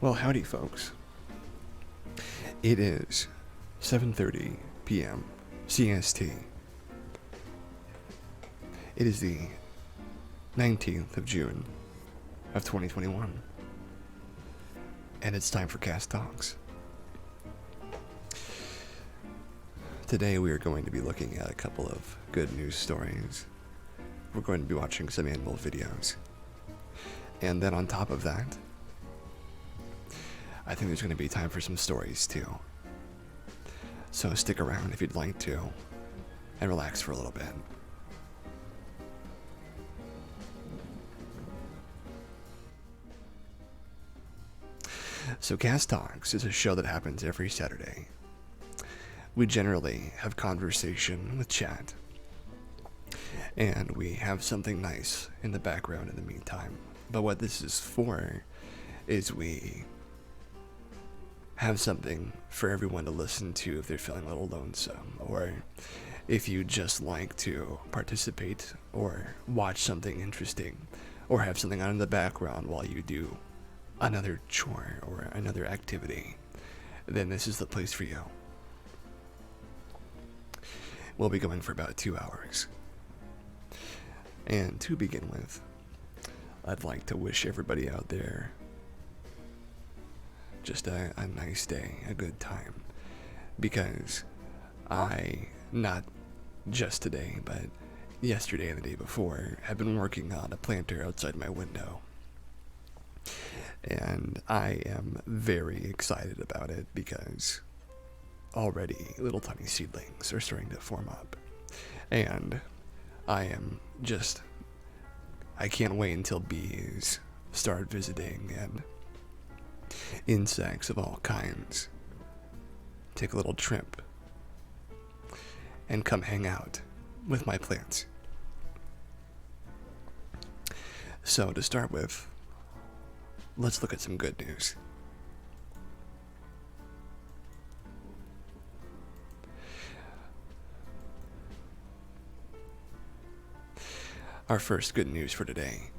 Well, howdy, folks. It is 7:30 p.m. CST. It is the 19th of June of 2021, and it's time for Cast Talks. Today we are going to be looking at a couple of good news stories. We're going to be watching some animal videos. And then on top of that, I think there's going to be time for some stories too. So stick around if you'd like to, and relax for a little bit. So Cast Talks is a show that happens every Saturday. We generally have conversation with chat, and we have something nice in the background in the meantime. But what this is for is we have something for everyone to listen to if they're feeling a little lonesome, or if you just like to participate or watch something interesting, or have something on in the background while you do another chore or another activity, then this is the place for you. We'll be going for about 2 hours. And to begin with, I'd like to wish everybody out there just a nice day, a good time. Because not just today, but yesterday and the day before, have been working on a planter outside my window. And I am very excited about it because already little tiny seedlings are starting to form up. And I can't wait until bees start visiting and insects of all kinds take a little trip and come hang out with my plants. So to start with, let's look at some good news. Our first good news for today.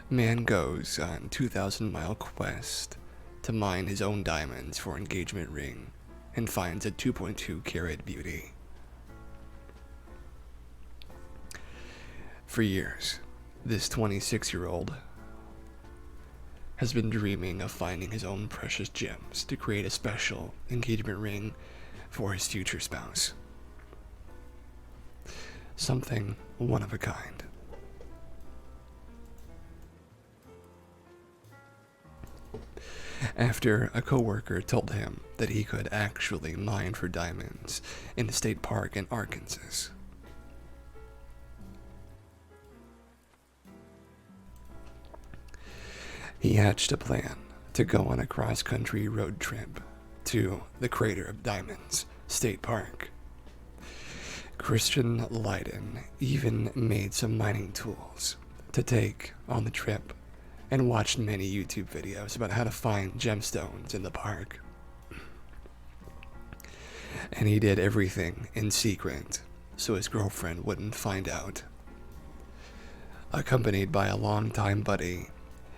Man goes on 2,000-mile quest to mine his own diamonds for engagement ring and finds a 2.2 carat beauty. For years, this 26-year-old has been dreaming of finding his own precious gems to create a special engagement ring for his future spouse. Something one of a kind. After a coworker told him that he could actually mine for diamonds in a state park in Arkansas. He hatched a plan to go on a cross-country road trip to the Crater of Diamonds State Park. Christian Leiden even made some mining tools to take on the trip and watched many YouTube videos about how to find gemstones in the park. And he did everything in secret so his girlfriend wouldn't find out. Accompanied by a longtime buddy,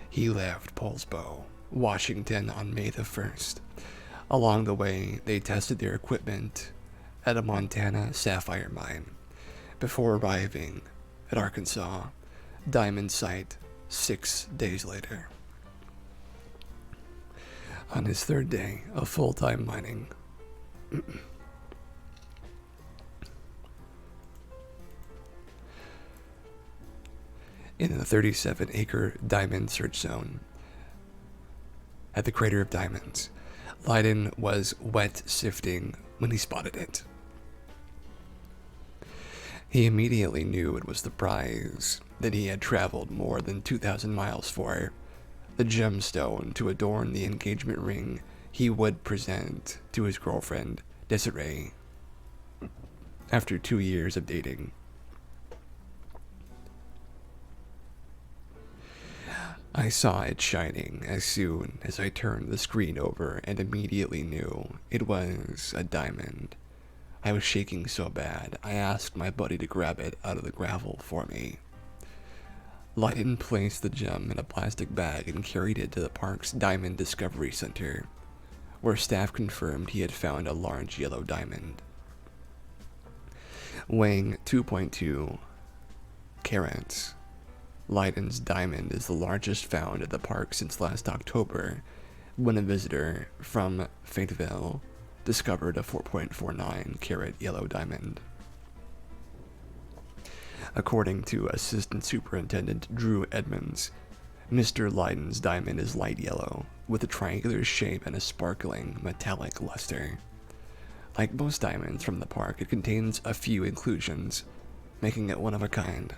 he left Poulsbo, Washington on May the 1st. Along the way, they tested their equipment at a Montana sapphire mine before arriving at Arkansas diamond site 6 days later. On his third day of full-time mining, in the 37-acre diamond search zone at the Crater of Diamonds, Leiden was wet sifting when he spotted it. He immediately knew it was the prize that he had traveled more than 2,000 miles for, the gemstone to adorn the engagement ring he would present to his girlfriend, Desiree, after 2 years of dating. I saw it shining as soon as I turned the screen over and immediately knew it was a diamond. I was shaking so bad, I asked my buddy to grab it out of the gravel for me. Lyden placed the gem in a plastic bag and carried it to the park's Diamond Discovery Center, where staff confirmed he had found a large yellow diamond. Weighing 2.2 carats, Lyden's diamond is the largest found at the park since last October, when a visitor from Fayetteville discovered a 4.49 carat yellow diamond. According to Assistant Superintendent Drew Edmonds, Mr. Lyden's diamond is light yellow, with a triangular shape and a sparkling, metallic luster. Like most diamonds from the park, it contains a few inclusions, making it one of a kind.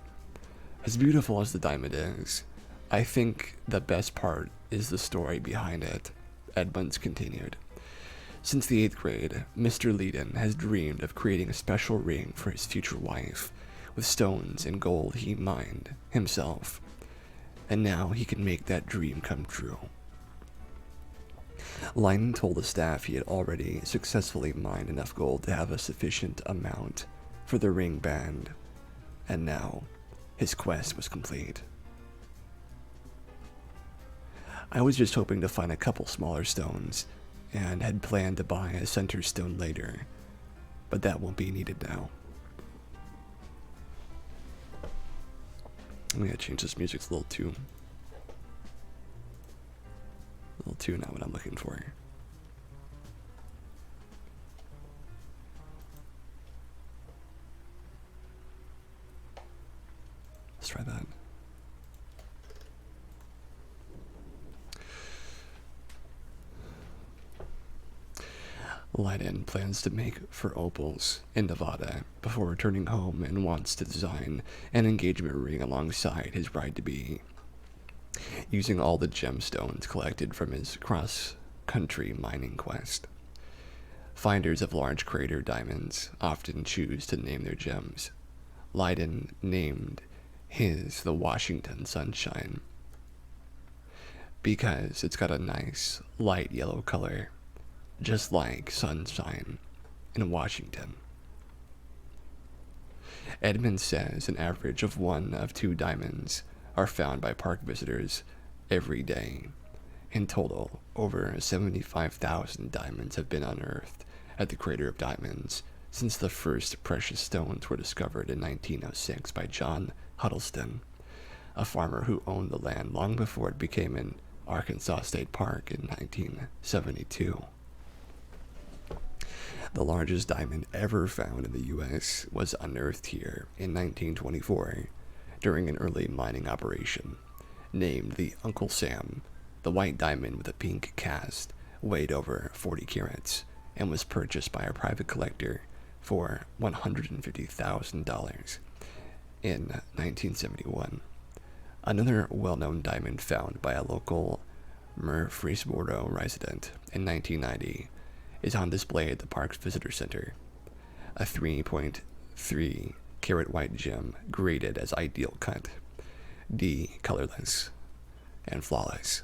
As beautiful as the diamond is, I think the best part is the story behind it, Edmonds continued. Since the 8th grade, Mr. Lyden has dreamed of creating a special ring for his future wife, with stones and gold he mined himself, and now he can make that dream come true. Lyden told the staff he had already successfully mined enough gold to have a sufficient amount for the ring band, and now his quest was complete. I was just hoping to find a couple smaller stones, and had planned to buy a center stone later, but that won't be needed now. I'm gonna change this music a little too not what I'm looking for. Let's try that. Lyden plans to make for opals in Nevada before returning home and wants to design an engagement ring alongside his bride-to-be, using all the gemstones collected from his cross-country mining quest. Finders of large crater diamonds often choose to name their gems. Lyden named his the Washington Sunshine because it's got a nice light yellow color, just like sunshine in Washington. Edmonds says an average of 1 of 2 diamonds are found by park visitors every day. In total, over 75,000 diamonds have been unearthed at the Crater of Diamonds since the first precious stones were discovered in 1906 by John Huddleston, a farmer who owned the land long before it became an Arkansas State Park in 1972. The largest diamond ever found in the U.S. was unearthed here in 1924 during an early mining operation. Named the Uncle Sam, the white diamond with a pink cast weighed over 40 carats and was purchased by a private collector for $150,000 in 1971. Another well-known diamond found by a local Murfreesboro resident in 1990 is on display at the park's visitor center. A 3.3 carat white gem graded as ideal cut, D colorless, and flawless.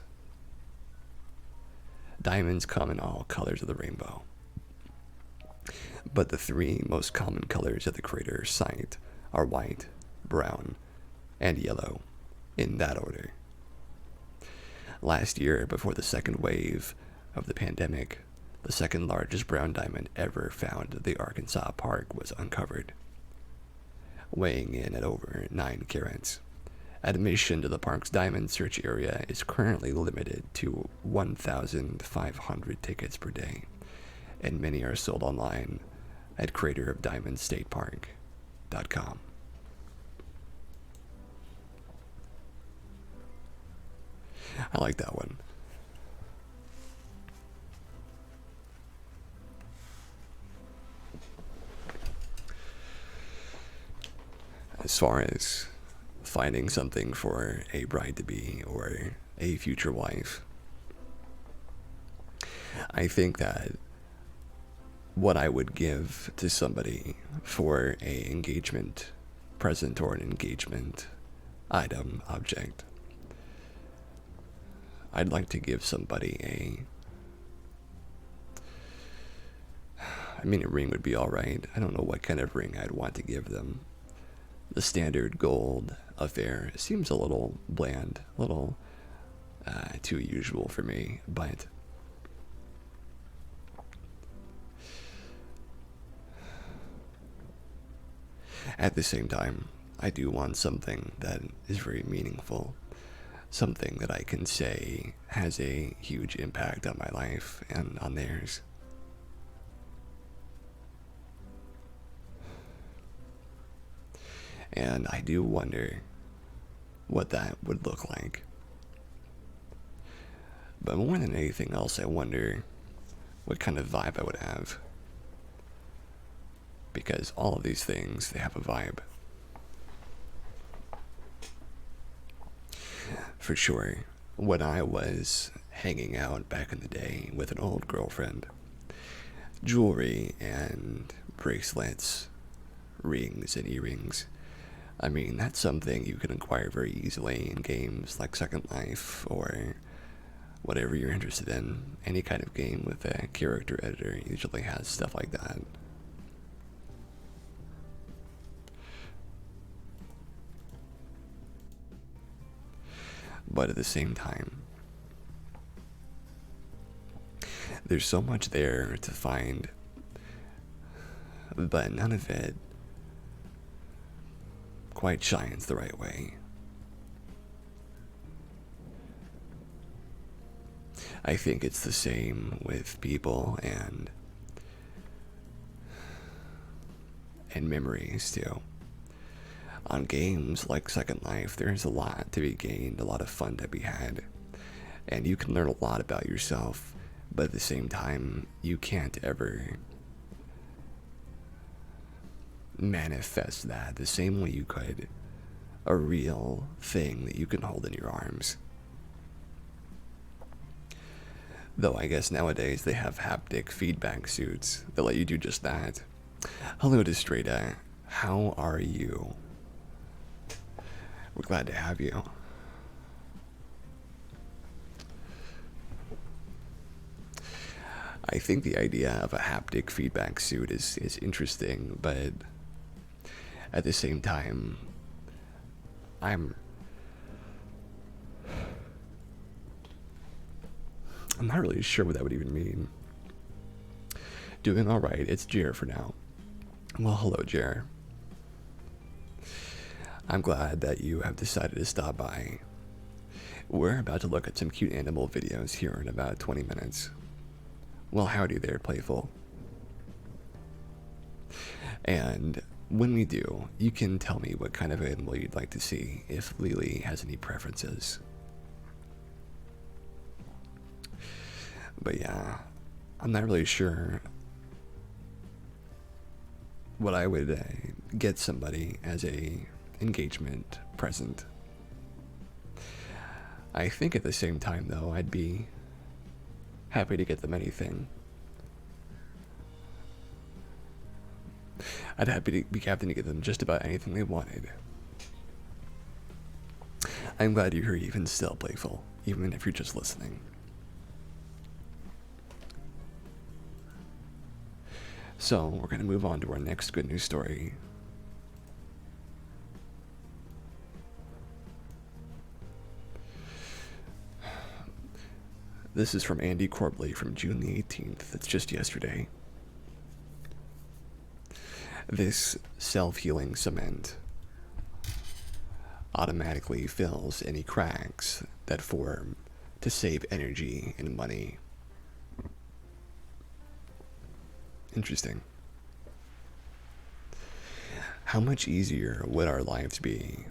Diamonds come in all colors of the rainbow, but the 3 most common colors at the crater site are white, brown, and yellow, in that order. Last year, before the second wave of the pandemic, the second largest brown diamond ever found at the Arkansas Park was uncovered, weighing in at over 9 carats. Admission to the park's diamond search area is currently limited to 1,500 tickets per day, and many are sold online at craterofdiamondstatepark.com. I like that one. As far as finding something for a bride-to-be or a future wife, I think that what I would give to somebody for a engagement present or an engagement item, object, I'd like to give somebody a ring would be alright. I don't know what kind of ring I'd want to give them. The standard gold affair seems a little bland, a little too usual for me, but at the same time, I do want something that is very meaningful, something that I can say has a huge impact on my life and on theirs. And I do wonder what that would look like. But more than anything else, I wonder what kind of vibe I would have. Because all of these things, they have a vibe. For sure, when I was hanging out back in the day with an old girlfriend, jewelry and bracelets, rings and earrings, I mean, that's something you can acquire very easily in games like Second Life or whatever you're interested in. Any kind of game with a character editor usually has stuff like that. But at the same time, there's so much there to find, but none of it quite shines the right way. I think it's the same with people and memories too. On games like Second Life, there's a lot to be gained, a lot of fun to be had, and you can learn a lot about yourself, but at the same time, you can't ever manifest that the same way you could a real thing that you can hold in your arms. Though I guess nowadays they have haptic feedback suits that let you do just that. Hello, Destrada. How are you? We're glad to have you. I think the idea of a haptic feedback suit is interesting, but at the same time, I'm not really sure what that would even mean. Doing alright, it's Jer for now. Well, hello, Jer. I'm glad that you have decided to stop by. We're about to look at some cute animal videos here in about 20 minutes. Well, howdy there, Playful. And when we do, you can tell me what kind of animal you'd like to see, if Lily has any preferences. But yeah, I'm not really sure what I would get somebody as a engagement present. I think at the same time, though, I'd be happy to get them anything. I'd be happy to get them just about anything they wanted. I'm glad you're here even still, Playful, even if you're just listening. So, we're going to move on to our next good news story. This is from Andy Corbley from June the 18th. That's just yesterday. This self-healing cement automatically fills any cracks that form to save energy and money. Interesting. How much easier would our lives be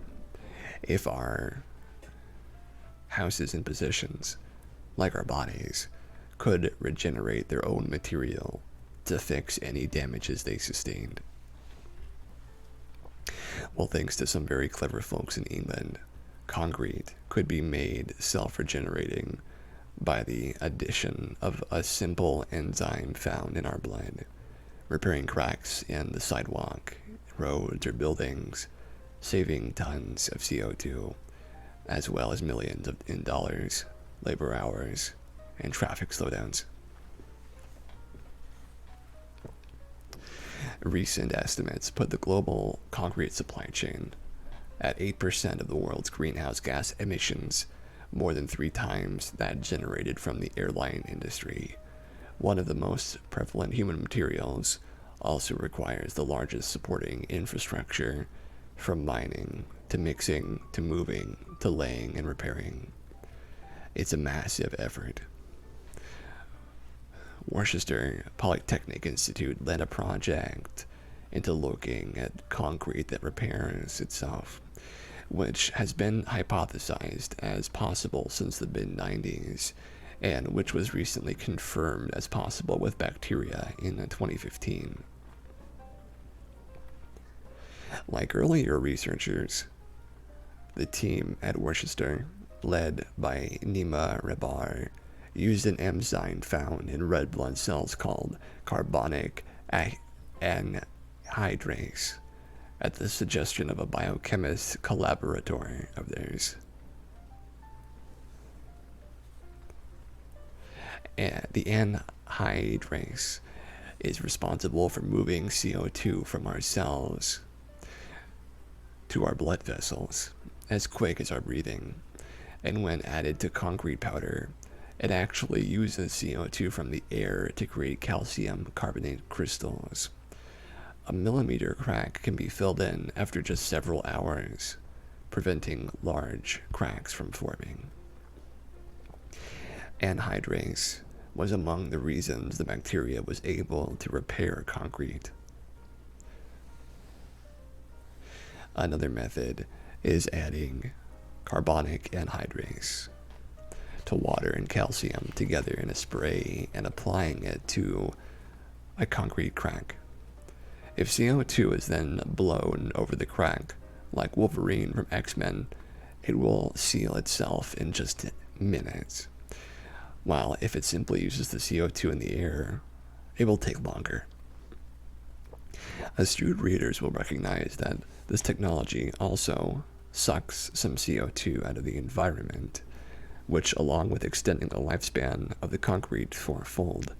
if our houses and positions, like our bodies, could regenerate their own material to fix any damages they sustained? Well, thanks to some very clever folks in England, concrete could be made self-regenerating by the addition of a simple enzyme found in our blood, repairing cracks in the sidewalk, roads, or buildings, saving tons of CO2, as well as millions in dollars, labor hours, and traffic slowdowns. Recent estimates put the global concrete supply chain at 8% of the world's greenhouse gas emissions, more than 3 times that generated from the airline industry. One of the most prevalent human materials also requires the largest supporting infrastructure, from mining to mixing to moving to laying and repairing. It's a massive effort. Worcester Polytechnic Institute led a project into looking at concrete that repairs itself, which has been hypothesized as possible since the mid-90s, and which was recently confirmed as possible with bacteria in 2015. Like earlier researchers, the team at Worcester, led by Nima Rebar, used an enzyme found in red blood cells called carbonic anhydrase at the suggestion of a biochemist collaborator of theirs. And the anhydrase is responsible for moving CO2 from our cells to our blood vessels as quick as our breathing, and when added to concrete powder, it actually uses CO2 from the air to create calcium carbonate crystals. A millimeter crack can be filled in after just several hours, preventing large cracks from forming. Anhydrase was among the reasons the bacteria was able to repair concrete. Another method is adding carbonic anhydrase to water and calcium together in a spray and applying it to a concrete crack. If CO2 is then blown over the crack, like Wolverine from X-Men, it will seal itself in just minutes. While if it simply uses the CO2 in the air, it will take longer. Astute readers will recognize that this technology also sucks some CO2 out of the environment, which, along with extending the lifespan of the concrete fourfold,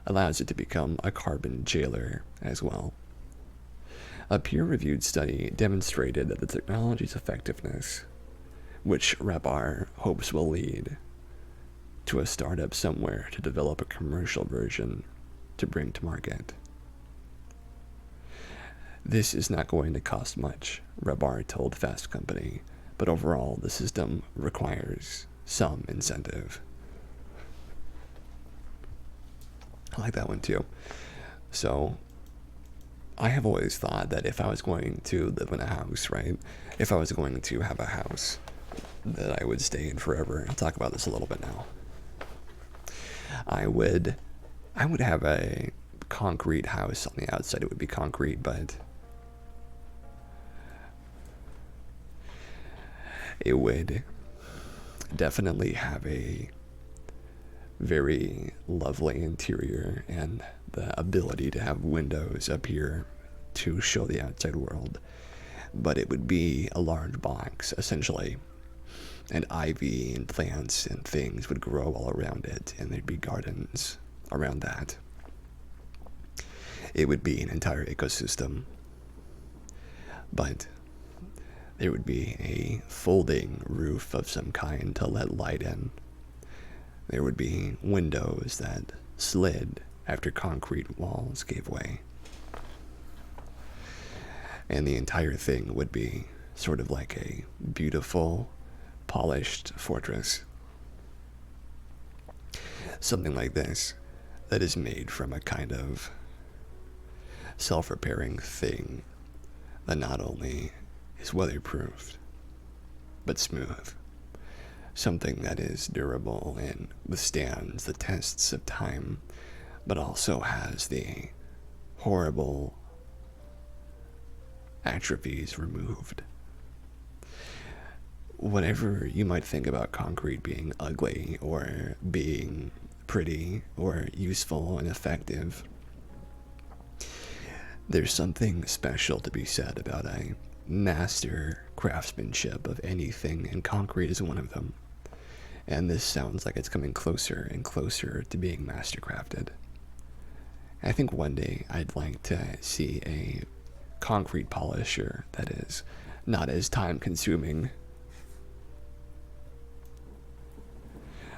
allows it to become a carbon jailer as well. A peer-reviewed study demonstrated that the technology's effectiveness, which Rabar hopes will lead to a startup somewhere to develop a commercial version to bring to market. This is not going to cost much, Rabar told Fast Company, but overall the system requires some incentive. I like that one too. So, I have always thought that if I was going to live in a house, right? If I was going to have a house that I would stay in forever, I'll talk about this a little bit now. I would have a concrete house. On the outside it would be concrete, but it would definitely have a very lovely interior and the ability to have windows up here to show the outside world. But it would be a large box, essentially, and ivy and plants and things would grow all around it, and there'd be gardens around that. It would be an entire ecosystem, but there would be a folding roof of some kind to let light in. There would be windows that slid after concrete walls gave way. And the entire thing would be sort of like a beautiful, polished fortress. Something like this that is made from a kind of self-repairing thing that not only is weatherproofed, but smooth. Something that is durable and withstands the tests of time, but also has the horrible atrophies removed. Whatever you might think about concrete being ugly or being pretty or useful and effective, there's something special to be said about a master craftsmanship of anything, and concrete is one of them. And this sounds like it's coming closer and closer to being mastercrafted. I think one day I'd like to see a concrete polisher that is not as time consuming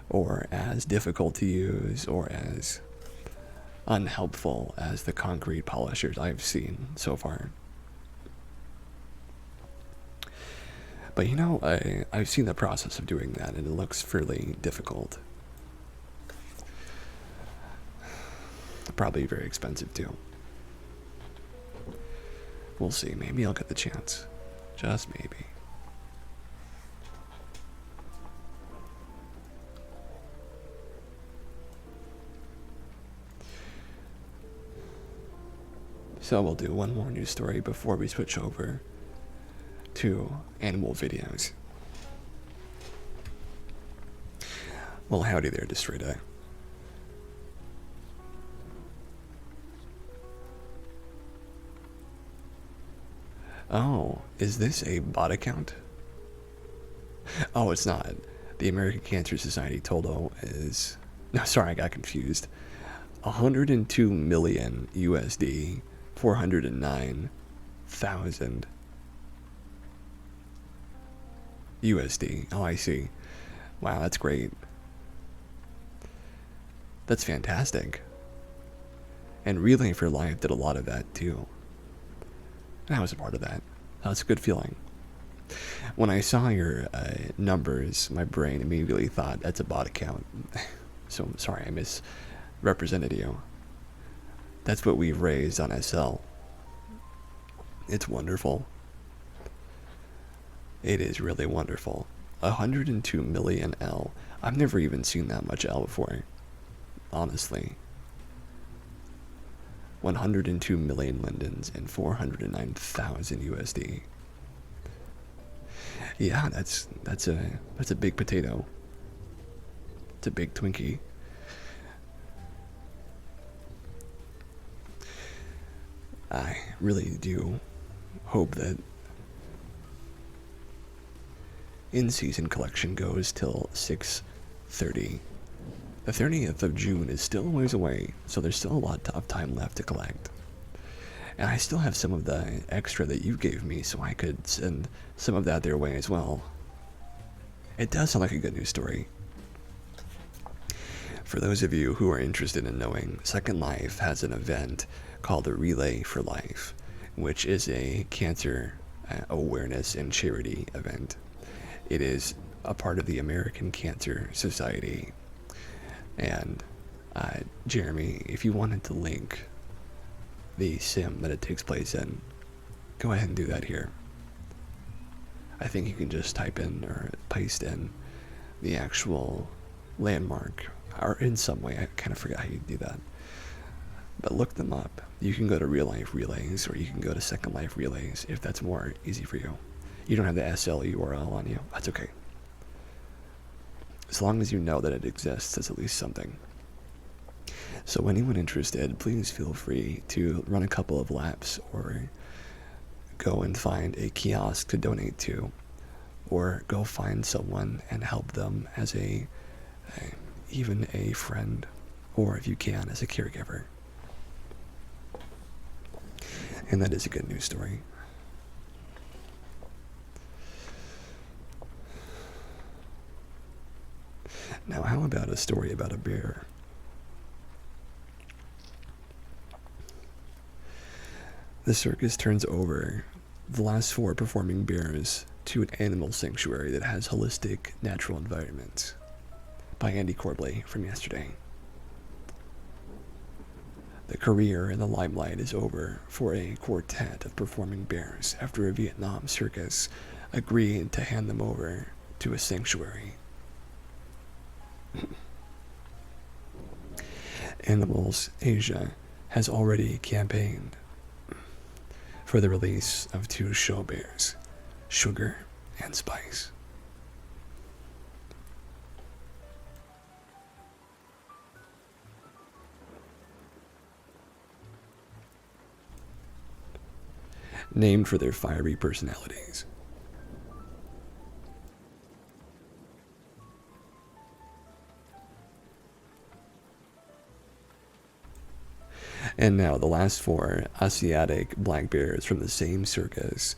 or as difficult to use or as unhelpful as the concrete polishers I've seen so far. But you know, I've seen the process of doing that, and it looks fairly difficult. Probably very expensive too. We'll see. Maybe I'll get the chance. Just maybe. So we'll do one more news story before we switch over to animal videos. Well, howdy there, Destrita. Oh, is this a bot account? Oh, it's not. The American Cancer Society total is... No, sorry, I got confused. 102 million USD, 409,000 USD. Oh, I see. Wow, that's great. That's fantastic. And Relay for Life did a lot of that too. And I was a part of that. That's a good feeling. When I saw your numbers, my brain immediately thought that's a bot account. So I'm sorry I misrepresented you. That's what we've raised on SL. It's wonderful. It is really wonderful. 102 million L. I've never even seen that much L before. Honestly. 102 million lindens and 409,000 USD. Yeah, that's a big potato. It's a big Twinkie. I really do hope that in-season collection goes till 6:30. The 30th of June is still a ways away, so there's still a lot of time left to collect. And I still have some of the extra that you gave me, so I could send some of that their way as well. It does sound like a good news story. For those of you who are interested in knowing, Second Life has an event called the Relay for Life, which is a cancer awareness and charity event. It is a part of the American Cancer Society. And Jeremy, if you wanted to link the sim that it takes place in, go ahead and do that here. I think you can just type in or paste in the actual landmark, or in some way. I kind of forgot how you do that. But look them up. You can go to Real Life Relays, or you can go to Second Life Relays if that's more easy for you. You don't have the SL URL on you. That's okay. As long as you know that it exists, it's at least something. So anyone interested, please feel free to run a couple of laps or go and find a kiosk to donate to, or go find someone and help them as even a friend, or if you can, as a caregiver. And that is a good news story. Now, how about a story about a bear? The circus turns over the last 4 performing bears to an animal sanctuary that has holistic natural environments, by Andy Corbley from yesterday. The career in the limelight is over for a quartet of performing bears after a Vietnam circus agreed to hand them over to a sanctuary. Animals Asia has already campaigned for the release of 2 show bears, Sugar and Spice. Named for their fiery personalities. And now the last four Asiatic black bears from the same circus,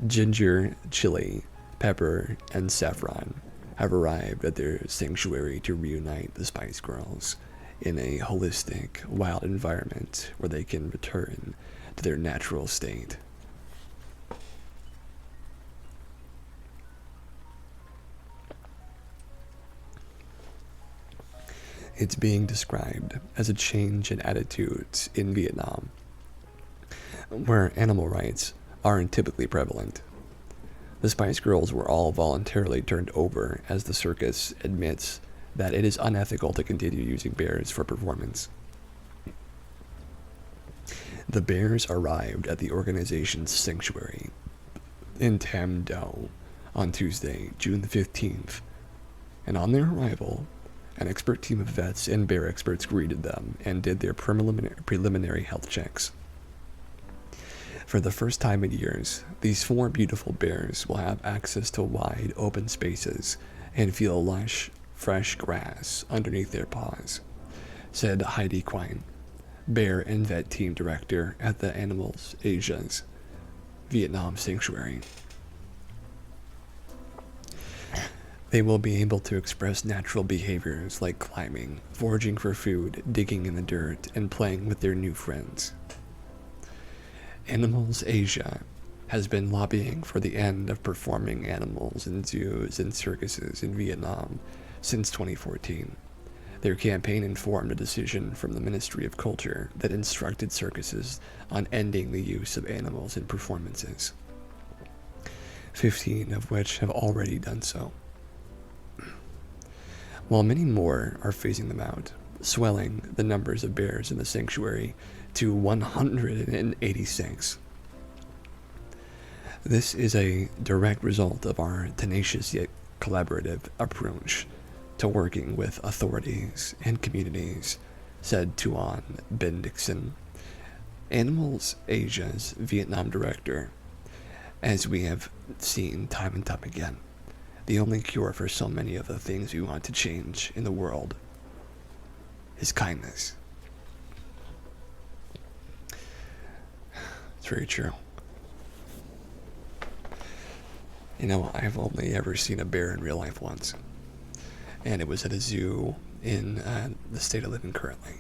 Ginger, Chili, Pepper, and Saffron, have arrived at their sanctuary to reunite the Spice Girls in a holistic, wild environment where they can return to their natural state. It's being described as a change in attitudes in Vietnam, where animal rights aren't typically prevalent. The Spice Girls were all voluntarily turned over as the circus admits that it is unethical to continue using bears for performance. The bears arrived at the organization's sanctuary in Tam Do on Tuesday, June the 15th, and on their arrival, an expert team of vets and bear experts greeted them and did their preliminary health checks. For the first time in years, these four beautiful bears will have access to wide, open spaces and feel lush, fresh grass underneath their paws, said Heidi Quine, bear and vet team director at the Animals Asia's Vietnam Sanctuary. They will be able to express natural behaviors like climbing, foraging for food, digging in the dirt, and playing with their new friends. Animals Asia has been lobbying for the end of performing animals in zoos and circuses in Vietnam since 2014. Their campaign informed a decision from the Ministry of Culture that instructed circuses on ending the use of animals in performances, 15 of which have already done so, while many more are phasing them out, swelling the numbers of bears in the sanctuary to 186. This is a direct result of our tenacious yet collaborative approach to working with authorities and communities, said Tuan Bendixson, Animals Asia's Vietnam director. As we have seen time and time again, the only cure for so many of the things we want to change in the world is kindness. It's very true. You know, I've only ever seen a bear in real life once, and it was at a zoo in the state I live in currently.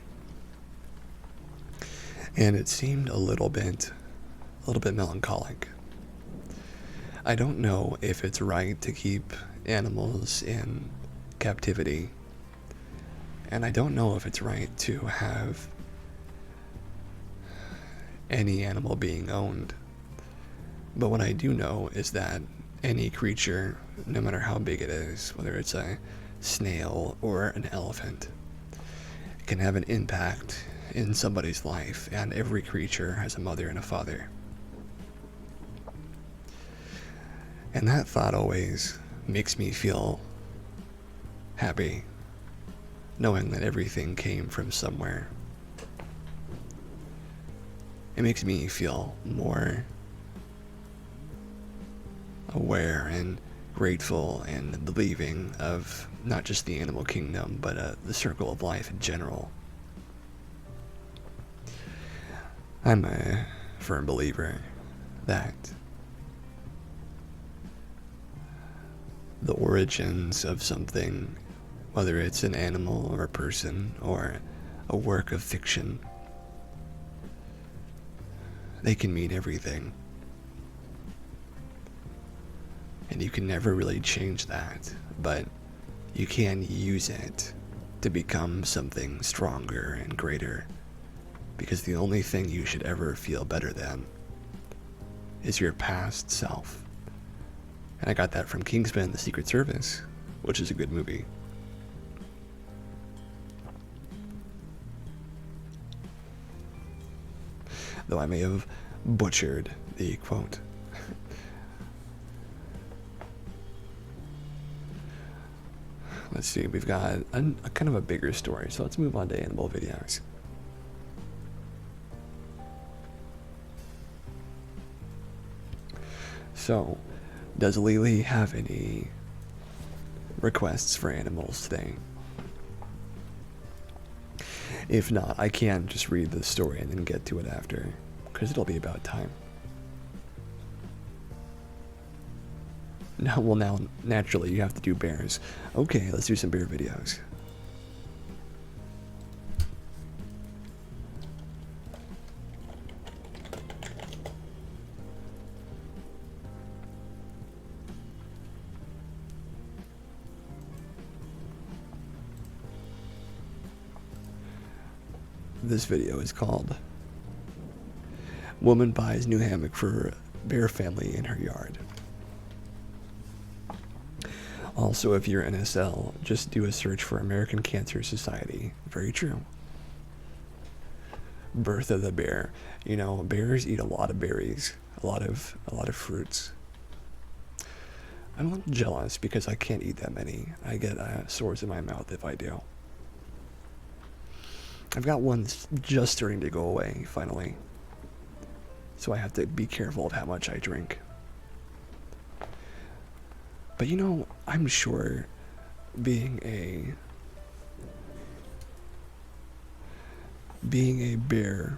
And it seemed a little bit melancholic. I don't know if it's right to keep animals in captivity, and I don't know if it's right to have any animal being owned. But what I do know is that any creature, no matter how big it is, whether it's a snail or an elephant, can have an impact in somebody's life, and every creature has a mother and a father. And that thought always makes me feel happy, knowing that everything came from somewhere. It makes me feel more aware and grateful and believing of not just the animal kingdom, but the circle of life in general. I'm a firm believer that the origins of something, whether it's an animal or a person or a work of fiction, they can mean everything. And you can never really change that, but you can use it to become something stronger and greater, because the only thing you should ever feel better than is your past self. And I got that from Kingsman: The Secret Service, which is a good movie. Though I may have butchered the quote. Let's see, we've got a kind of a bigger story, so let's move on to animal videos. So, does Lily have any requests for animals today? If not, I can just read the story and then get to it after, because it'll be about time. No, well now, naturally, you have to do bears. Okay, let's do some bear videos. This video is called Woman Buys New Hammock for Bear Family in Her Yard. Also, if you're NSL, just do a search for American Cancer Society. Very true. Birth of the bear. You know, bears eat a lot of berries, a lot of fruits. I'm a little jealous because I can't eat that many. I get sores in my mouth if I do. I've got one that's just starting to go away, finally. So I have to be careful of how much I drink. But you know, I'm sure being a bear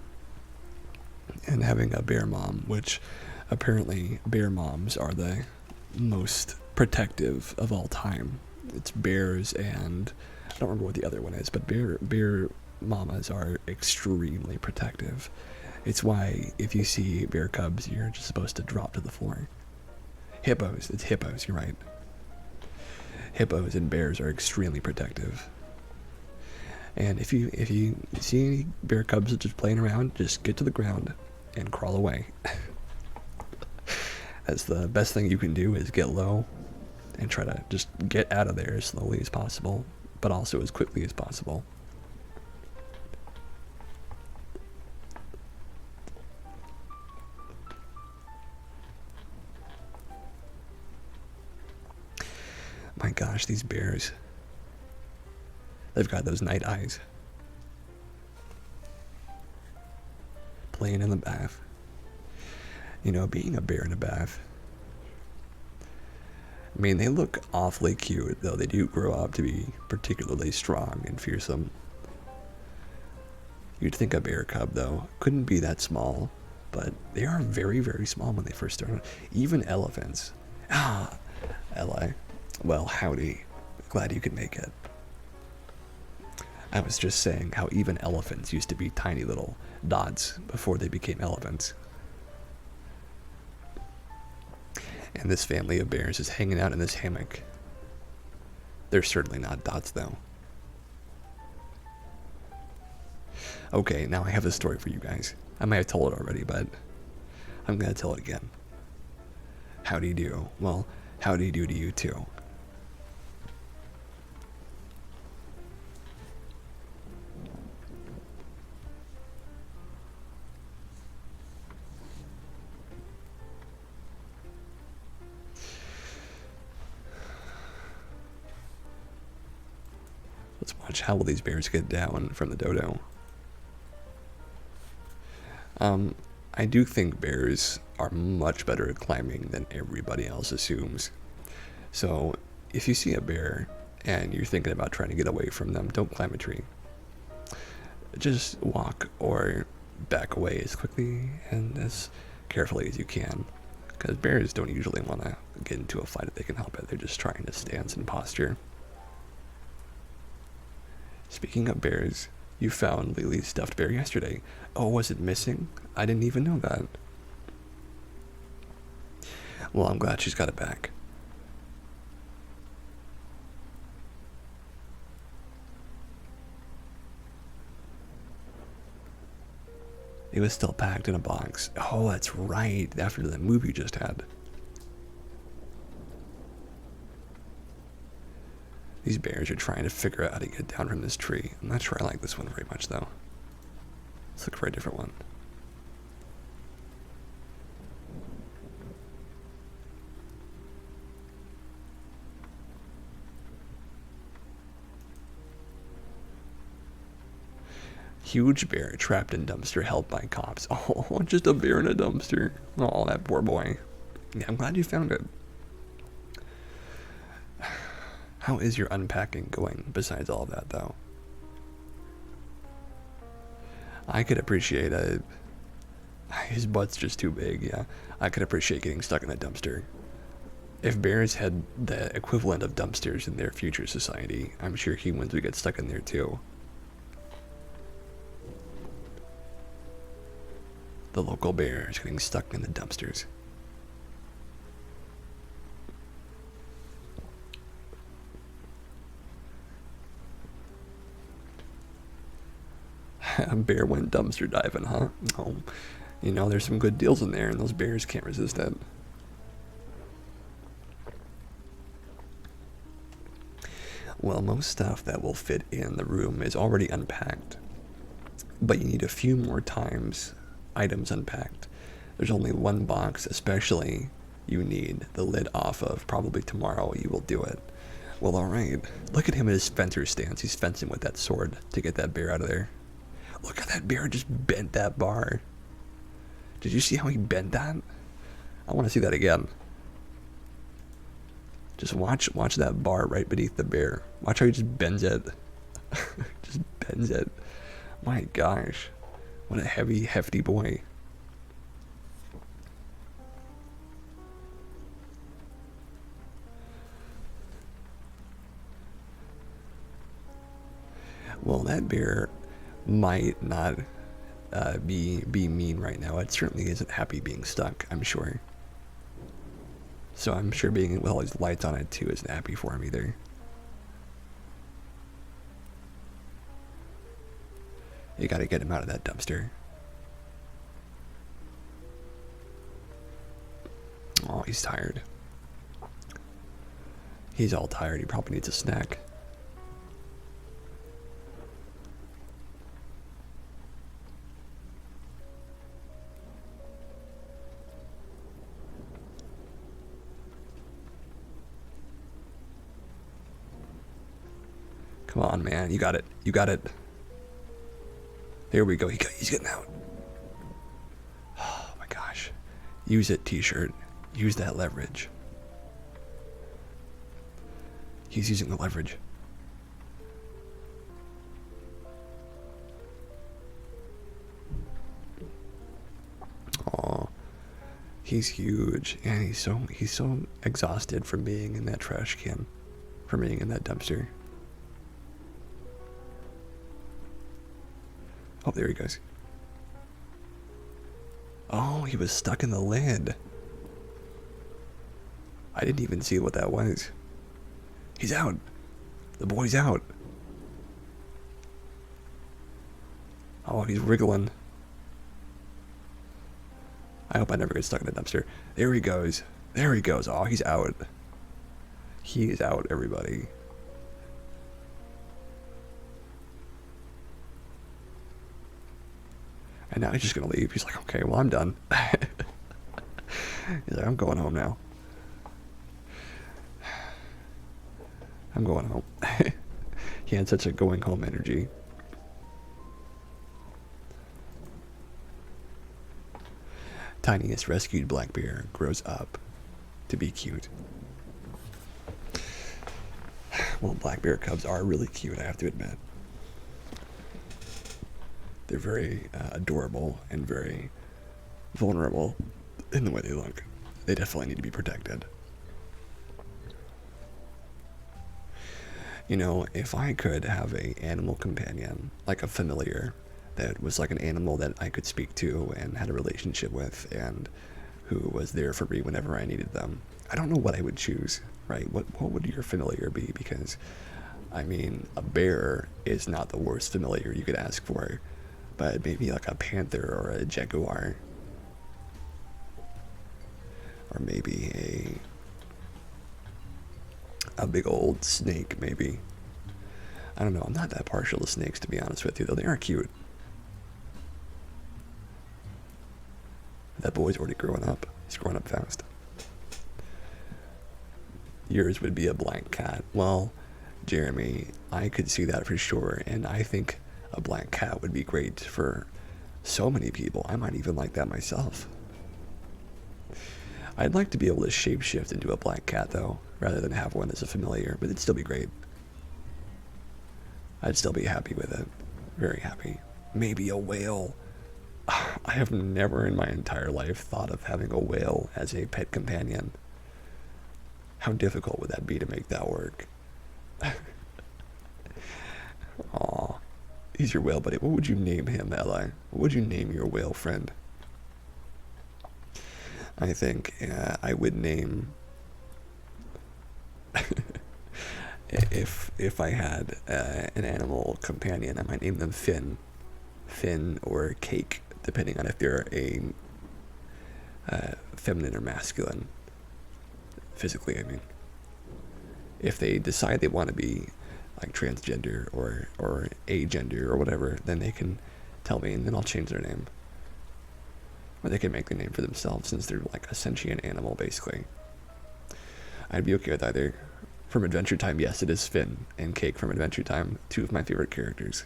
and having a bear mom, which apparently bear moms are the most protective of all time. It's bears and I don't remember what the other one is, but bear mamas are extremely protective. It's why if you see bear cubs, you're just supposed to drop to the floor. Hippos, it's hippos, you're right. Hippos and bears are extremely protective. And if you see any bear cubs just playing around, just get to the ground and crawl away. That's the best thing you can do, is get low and try to just get out of there as slowly as possible, but also as quickly as possible. My gosh, these bears. They've got those night eyes. Playing in the bath. You know, being a bear in a bath. I mean, they look awfully cute, though they do grow up to be particularly strong and fearsome. You'd think a bear cub, though, couldn't be that small, but they are very, very small when they first start. Even elephants. Ah, Ella. Well, howdy. Glad you could make it. I was just saying how even elephants used to be tiny little dots before they became elephants. And this family of bears is hanging out in this hammock. They're certainly not dots, though. Okay, now I have a story for you guys. I might have told it already, but I'm going to tell it again. How do you do? Well, how do you do to you, too? Let's watch how will these bears get down from the dodo. I do think bears are much better at climbing than everybody else assumes. So if you see a bear and you're thinking about trying to get away from them, don't climb a tree. Just walk or back away as quickly and as carefully as you can. Because bears don't usually want to get into a fight if they can help it. They're just trying to stance and posture. Speaking of bears, you found Lily's stuffed bear yesterday. Oh, was it missing? I didn't even know that. Well, I'm glad she's got it back. It was still packed in a box. Oh, that's right, after the move you just had. These bears are trying to figure out how to get down from this tree. I'm not sure I like this one very much, though. Let's look for a different one. Huge bear trapped in dumpster held by cops. Oh, just a bear in a dumpster. Oh, that poor boy. Yeah, I'm glad you found it. How is your unpacking going besides all of that, though? I could appreciate a... His butt's just too big, yeah. I could appreciate getting stuck in a dumpster. If bears had the equivalent of dumpsters in their future society, I'm sure humans would get stuck in there too. The local bear is getting stuck in the dumpsters. A bear went dumpster diving, huh? Oh, you know, there's some good deals in there, and those bears can't resist that. Well, most stuff that will fit in the room is already unpacked, but you need a few more items unpacked. There's only one box, especially you need the lid off of. Probably tomorrow you will do it. Well, alright. Look at him in his fencer stance. He's fencing with that sword to get that bear out of there. Look at that bear just bent that bar. Did you see how he bent that? I want to see that again. Just watch that bar right beneath the bear. Watch how he just bends it. Just bends it. My gosh. What a heavy, hefty boy. Well, that bear might not be mean right now. It certainly isn't happy being stuck, I'm sure. So I'm sure being with all these lights on it too isn't happy for him either. You gotta get him out of that dumpster. Oh, he's tired. He's all tired. He probably needs a snack. Come on, man. You got it. You got it. There we go. He's getting out. Oh, my gosh. Use it, t-shirt. Use that leverage. He's using the leverage. Oh, he's huge. And he's so exhausted from being in that trash can. From being in that dumpster. Oh, there he goes. Oh, he was stuck in the lid. I didn't even see what that was. He's out. The boy's out. Oh, he's wriggling. I hope I never get stuck in a dumpster. There he goes. There he goes. Oh, he's out. He is out, everybody. And now he's just gonna leave. He's like, okay, well, I'm done. He's like, I'm going home now. I'm going home. He had such a going home energy. Tiniest rescued black bear grows up to be cute. Well, black bear cubs are really cute, I have to admit. They're very adorable and very vulnerable in the way they look. They definitely need to be protected. You know, if I could have an animal companion, like a familiar, that was like an animal that I could speak to and had a relationship with and who was there for me whenever I needed them, I don't know what I would choose, right? What would your familiar be? Because, I mean, a bear is not the worst familiar you could ask for. But maybe like a panther or a jaguar. Or maybe a big old snake, maybe. I don't know, I'm not that partial to snakes, to be honest with you, though they are cute. That boy's already growing up. He's growing up fast. Yours would be a black cat. Well, Jeremy, I could see that for sure, and I think a black cat would be great for so many people. I might even like that myself. I'd like to be able to shapeshift into a black cat, though, rather than have one as a familiar, but it'd still be great. I'd still be happy with it. Very happy. Maybe a whale. I have never in my entire life thought of having a whale as a pet companion. How difficult would that be to make that work? Aw. He's your whale buddy. What would you name him, Ally? What would you name your whale friend? I think I would name... if I had an animal companion, I might name them Finn or Cake, depending on if they're a feminine or masculine. Physically, I mean. If they decide they want to be like transgender or agender or whatever, then they can tell me and then I'll change their name. Or they can make the name for themselves since they're like a sentient animal, basically. I'd be okay with either. From Adventure Time, yes, it is Finn and Cake from Adventure Time, two of my favorite characters.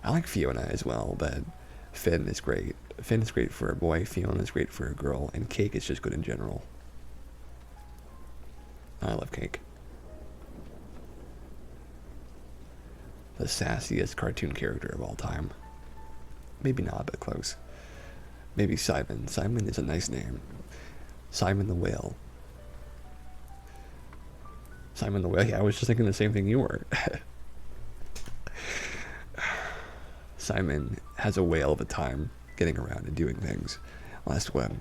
I like Fiona as well, but Finn is great. Finn is great for a boy, Fiona is great for a girl, and Cake is just good in general. I love Cake. The sassiest cartoon character of all time. Maybe not, but close. Maybe Simon. Simon is a nice name. Simon the Whale. Simon the Whale, yeah, I was just thinking the same thing you were. Simon has a whale of a time getting around and doing things. Last one.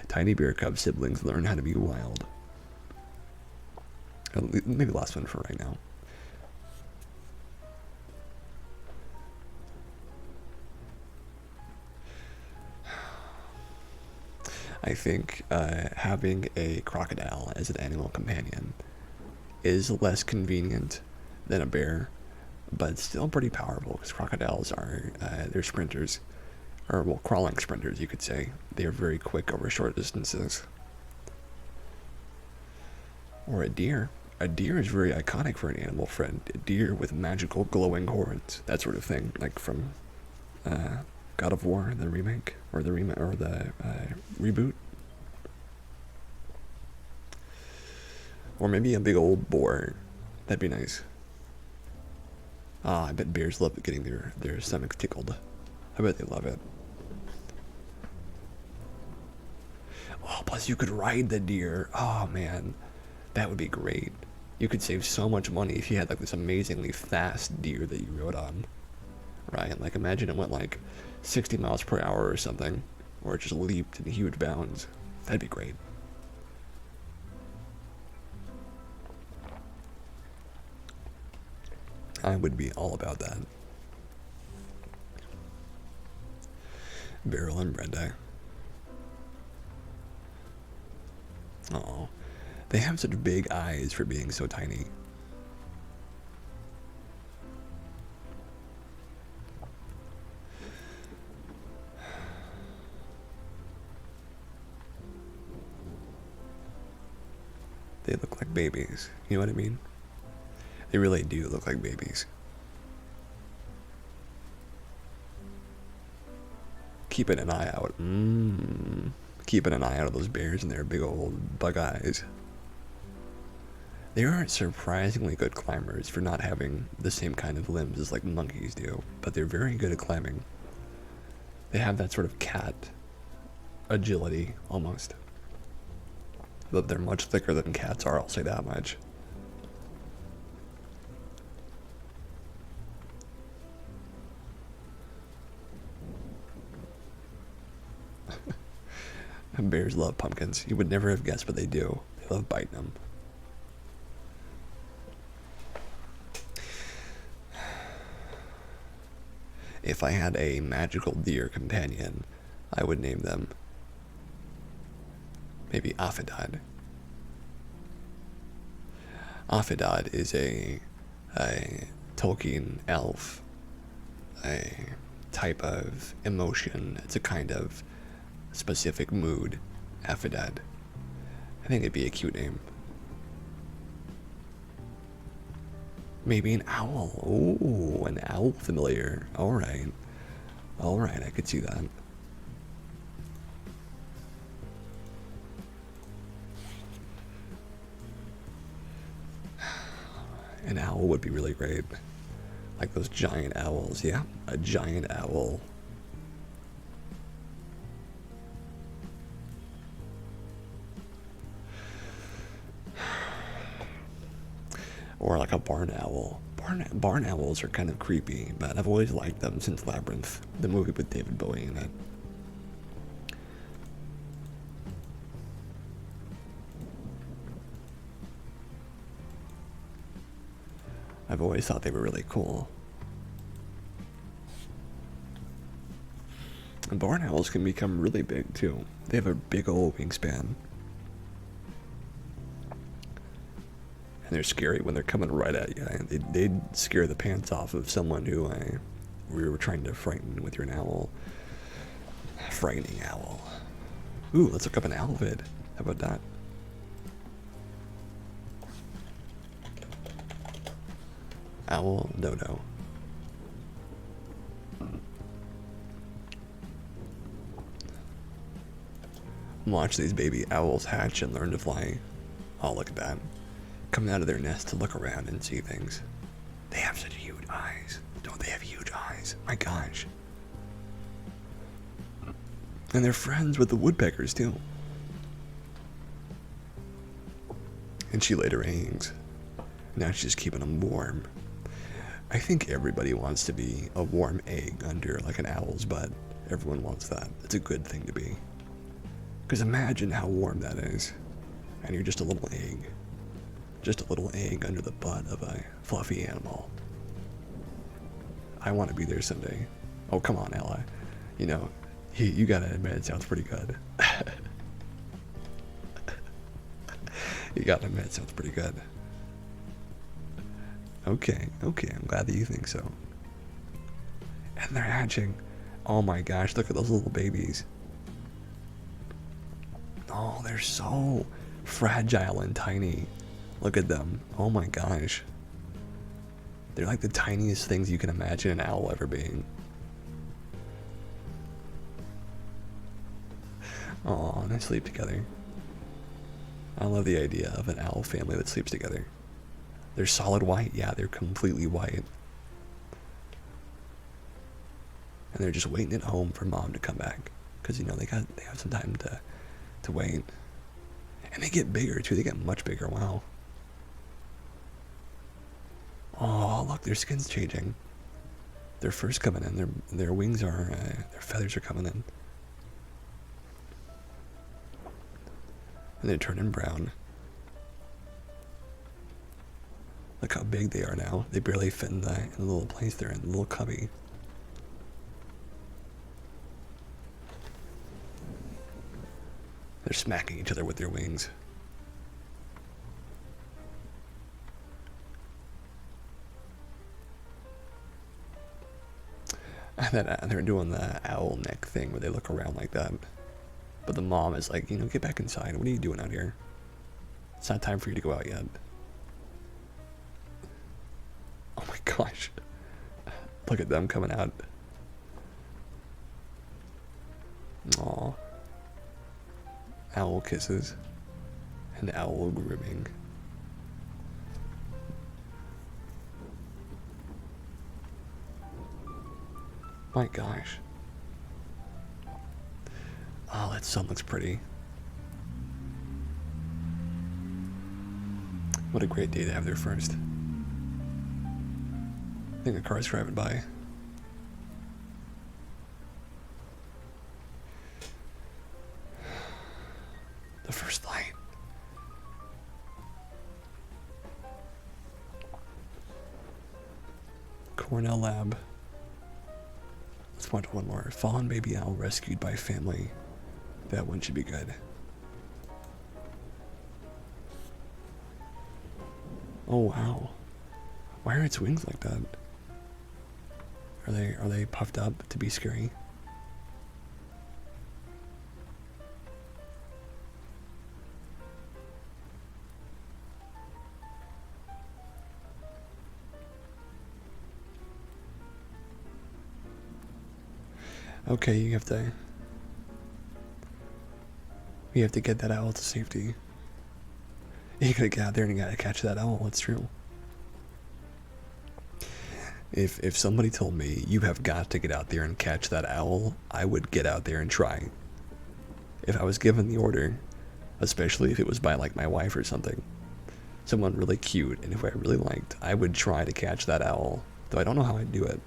Tiny bear cub siblings learn how to be wild. Maybe last one for right now. I think having a crocodile as an animal companion is less convenient than a bear, but still pretty powerful because crocodiles are they're sprinters, or well, crawling sprinters, you could say. They are very quick over short distances. Or a deer. A deer is very iconic for an animal friend. A deer with magical glowing horns, that sort of thing, like from God of War, the remake, or the reboot. Or maybe a big old boar. That'd be nice. I bet bears love getting their stomachs tickled. I bet they love it. Oh, plus you could ride the deer. Oh man, that would be great. You could save so much money if you had like this amazingly fast deer that you rode on. Right? Like imagine it went like 60 miles per hour or something, or it just leaped in huge bounds. That'd be great. I would be all about that. Beryl and Brenda. Oh, they have such big eyes for being so tiny. They look like babies. You know what I mean? They really do look like babies. Keeping an eye out. Keeping an eye out of those bears and their big old bug eyes. They are surprisingly good climbers for not having the same kind of limbs as like monkeys do, but they're very good at climbing. They have that sort of cat agility, almost. But they're much thicker than cats are, I'll say that much. Bears love pumpkins. You would never have guessed, but they do. They love biting them. If I had a magical deer companion, I would name them maybe Affidad. Affidad is a Tolkien elf, a type of emotion. It's a kind of specific mood. Affidad. I think it'd be a cute name. Maybe an owl. Ooh, an owl familiar. Alright. Alright, I could see that. An owl would be really great. Like those giant owls, yeah, a giant owl. Or like a barn owl. Barn owls are kind of creepy, but I've always liked them since Labyrinth, the movie with David Bowie in it. I've always thought they were really cool. And barn owls can become really big too. They have a big old wingspan. And they're scary when they're coming right at you. They'd scare the pants off of someone who we were trying to frighten with your owl. Frightening owl. Ooh, let's look up an owl vid. How about that? Owl dodo. Watch these baby owls hatch and learn to fly. Oh, look at that. Coming out of their nest to look around and see things. They have such huge eyes. Don't they have huge eyes? My gosh. And they're friends with the woodpeckers too. And she laid her eggs. Now she's keeping them warm. I think everybody wants to be a warm egg under like an owl's butt. Everyone wants that. It's a good thing to be. Because imagine how warm that is. And you're just a little egg. Just a little egg under the butt of a fluffy animal. I want to be there someday. Oh, come on, Ella. You know, you gotta admit it sounds pretty good. You gotta admit it sounds pretty good. Okay, I'm glad that you think so. And they're hatching. Oh my gosh, look at those little babies. Oh, they're so fragile and tiny. Look at them. Oh my gosh. They're like the tiniest things you can imagine an owl ever being. Oh, and they sleep together. I love the idea of an owl family that sleeps together. They're solid white. Yeah, they're completely white. And they're just waiting at home for mom to come back. Because, you know, they have some time to wait. And they get bigger, too. They get much bigger. Wow. Oh, look, their skin's changing. They're first coming in. Their wings are, their feathers are coming in. And they're turning brown. Look how big they are now. They barely fit in the little place they're in, the little cubby. They're smacking each other with their wings. And they're doing the owl neck thing where they look around like that. But the mom is like, you know, get back inside. What are you doing out here? It's not time for you to go out yet. Oh my gosh. Look at them coming out. Aw. Owl kisses. And owl grooming. My gosh. Oh, that sun looks pretty. What a great day to have there first. I think a car's driving by. The first light. Cornell Lab. Let's watch one more. Fallen baby owl rescued by family. That one should be good. Oh wow. Why are its wings like that? Are they puffed up to be scary? Okay, you have to get that owl to safety. You gotta get out there and you gotta catch that owl, it's true. If somebody told me you have got to get out there and catch that owl, I would get out there and try. If I was given the order, especially if it was by like my wife or something, someone really cute and who I really liked, I would try to catch that owl, though I don't know how I'd do it.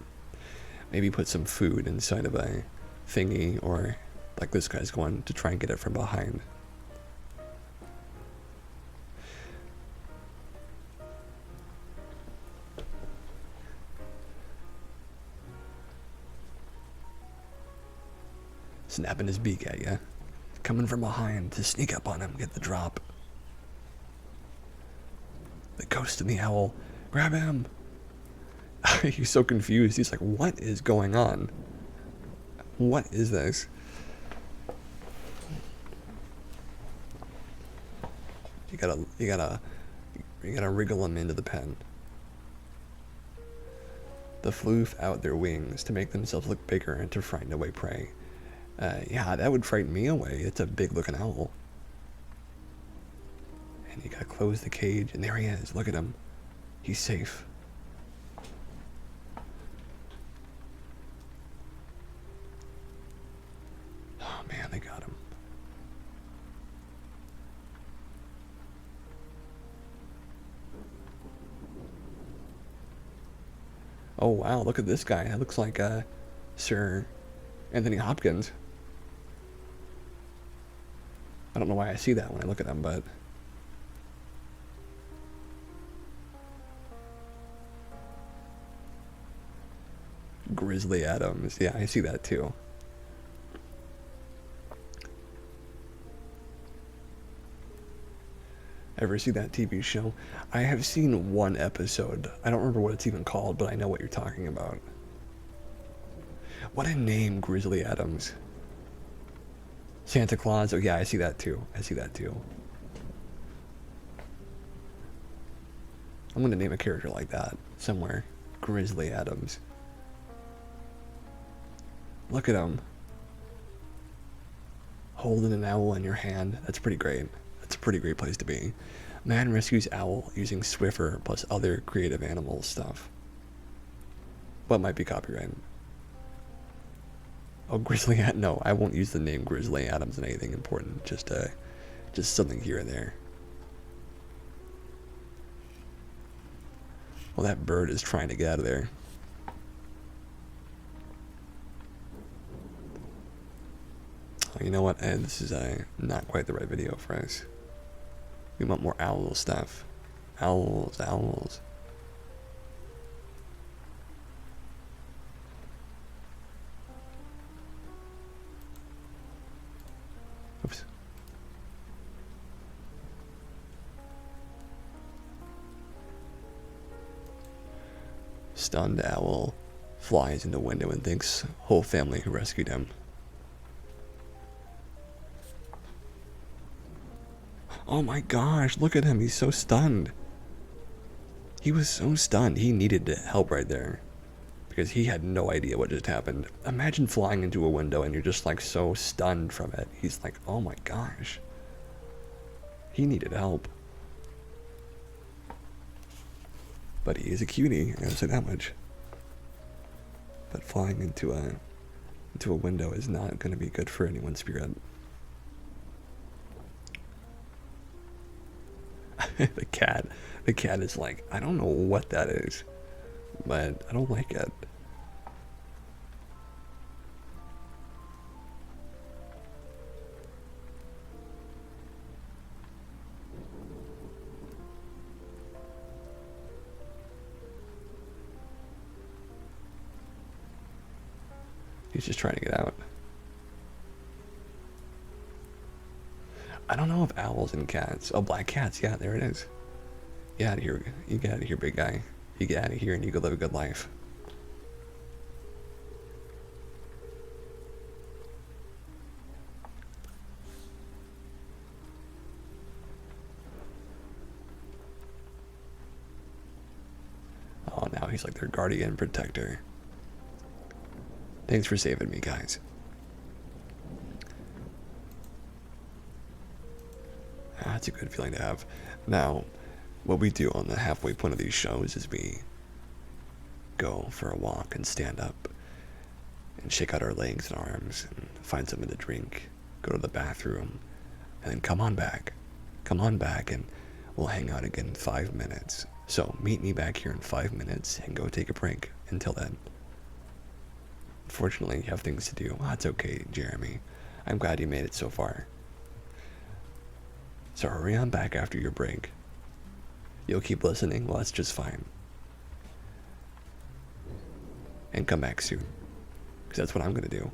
Maybe put some food inside of a thingy, or like this guy's going to try and get it from behind. Snapping his beak at you. Coming from behind to sneak up on him, get the drop. The ghost and the owl. Grab him! He's so confused. He's like, what is going on? What is this? You gotta wriggle him into the pen. The floof out their wings to make themselves look bigger and to frighten away prey. Yeah, that would frighten me away. It's a big looking owl. And you gotta close the cage, and there he is. Look at him. He's safe. Oh man, they got him. Oh wow, look at this guy. That looks like Sir Anthony Hopkins. I don't know why I see that when I look at him, but Grizzly Adams. Yeah, I see that too. Ever see that TV show? I have seen one episode. I don't remember what it's even called, but I know what you're talking about. What a name, Grizzly Adams. Santa Claus. Oh yeah, I see that too. I see that too. I'm gonna name a character like that somewhere. Grizzly Adams. Look at him. Holding an owl in your hand. That's pretty great. That's a pretty great place to be. Man rescues owl using Swiffer plus other creative animal stuff. What might be copyrighted? Oh, Grizzly Adams. No, I won't use the name Grizzly Adams in anything important. Just something here and there. Well, that bird is trying to get out of there. Oh, you know what? This is not quite the right video for us. We want more owl stuff. Owls, owls. Oops. Stunned owl flies in the window and thanks whole family who rescued him. Oh my gosh, look at him. He's so stunned. He was so stunned. He needed help right there. Because he had no idea what just happened. Imagine flying into a window and you're just like so stunned from it. He's like, oh my gosh. He needed help. But he is a cutie, I gotta say that much. But flying into a window is not gonna be good for anyone's spirit. The cat is like, I don't know what that is, but I don't like it. He's just trying to get out. I don't know if owls and cats. Oh, black cats. Yeah, there it is. Get out of here. You get out of here, big guy. You get out of here and you go live a good life. Oh, now he's like their guardian protector. Thanks for saving me, guys. That's a good feeling to have. Now, what we do on the halfway point of these shows is go for a walk and stand up and shake out our legs and arms and find something to drink, go to the bathroom, and then come on back. Come on back and we'll hang out again in 5 minutes. So meet me back here in 5 minutes and go take a break. Until then. Unfortunately, you have things to do. That's okay, Jeremy. I'm glad you made it so far. So hurry on back after your break. You'll keep listening? Well, that's just fine. And come back soon. Because that's what I'm going to do.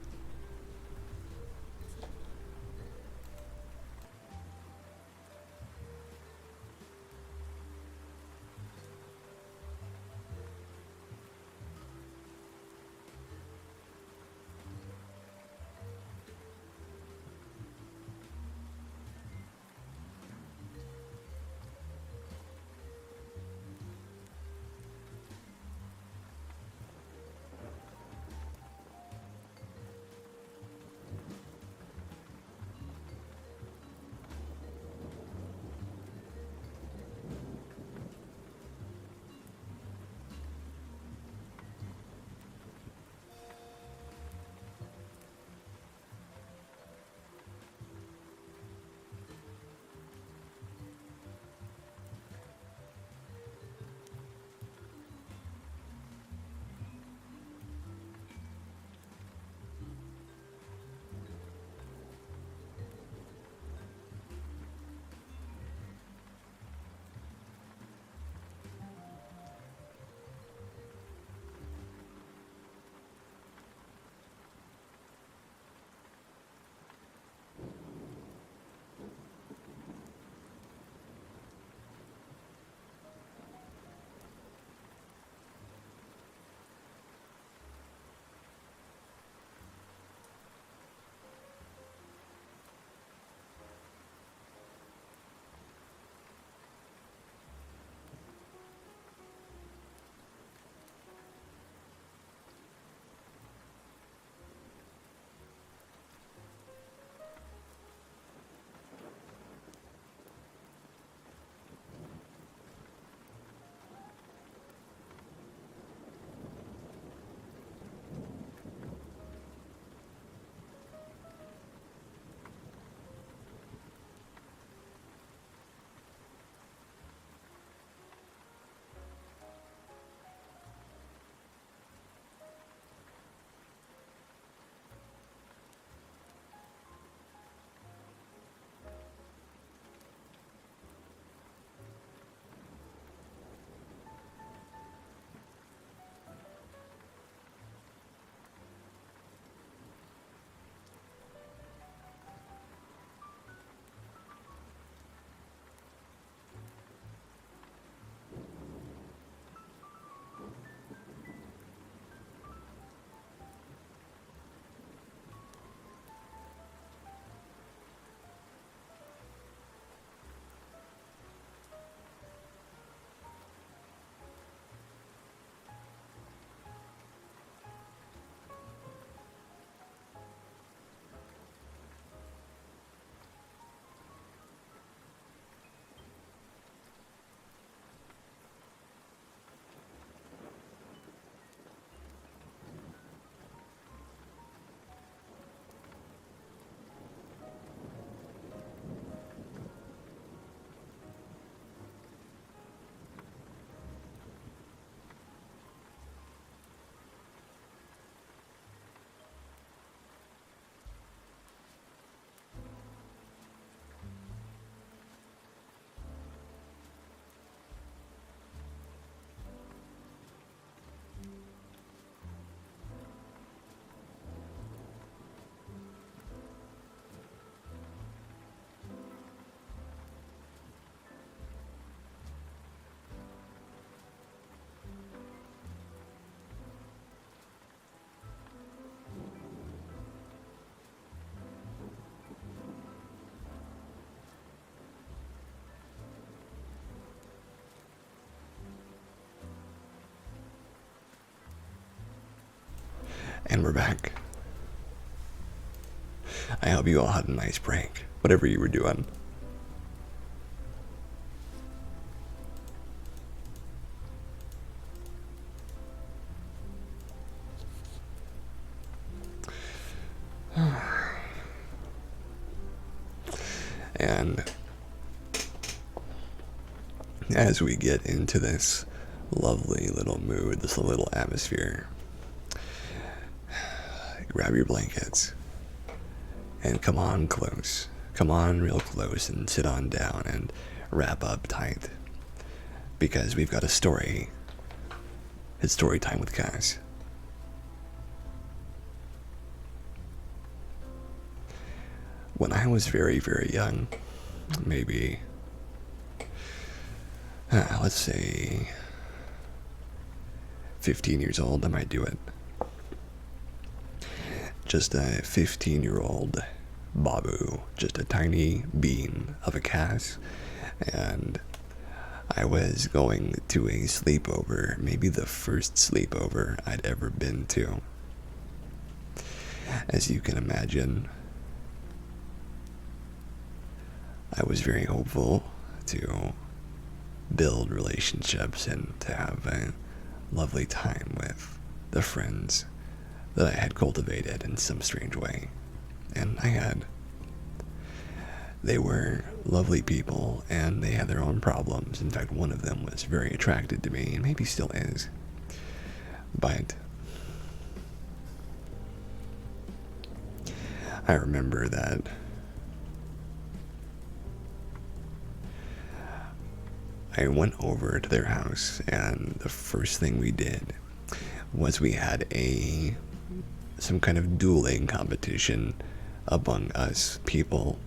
And we're back. I hope you all had a nice break, whatever you were doing. And as we get into this lovely little mood, this little atmosphere, grab your blankets and come on close. Come on real close and sit on down and wrap up tight. Because we've got a story. It's story time with Cass. When I was very, very young, maybe, let's say 15 years old, I might do it. Just a 15-year-old Babu, just a tiny bean of a Cass, and I was going to a sleepover, maybe the first sleepover I'd ever been to. As you can imagine, I was very hopeful to build relationships and to have a lovely time with the friends that I had cultivated in some strange way. And I had. They were lovely people, and they had their own problems. In fact, one of them was very attracted to me, and maybe still is. But I remember that I went over to their house, and the first thing we did was we had some kind of dueling competition among us people,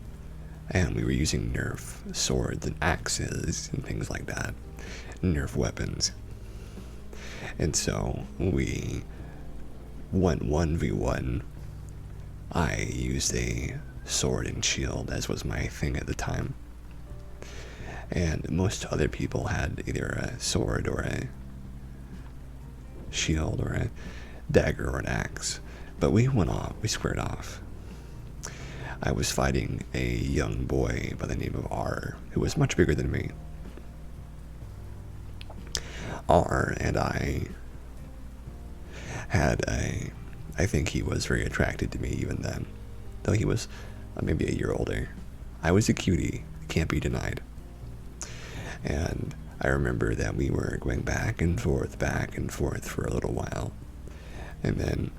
and we were using Nerf swords and axes and things like that, Nerf weapons. And so we went 1v1. I used a sword and shield, as was my thing at the time. And most other people had either a sword or a shield or a dagger or an axe. But we squared off. I was fighting a young boy by the name of R, who was much bigger than me. R and I think he was very attracted to me even then, though he was maybe a year older. I was a cutie, can't be denied. And I remember that we were going back and forth for a little while. And then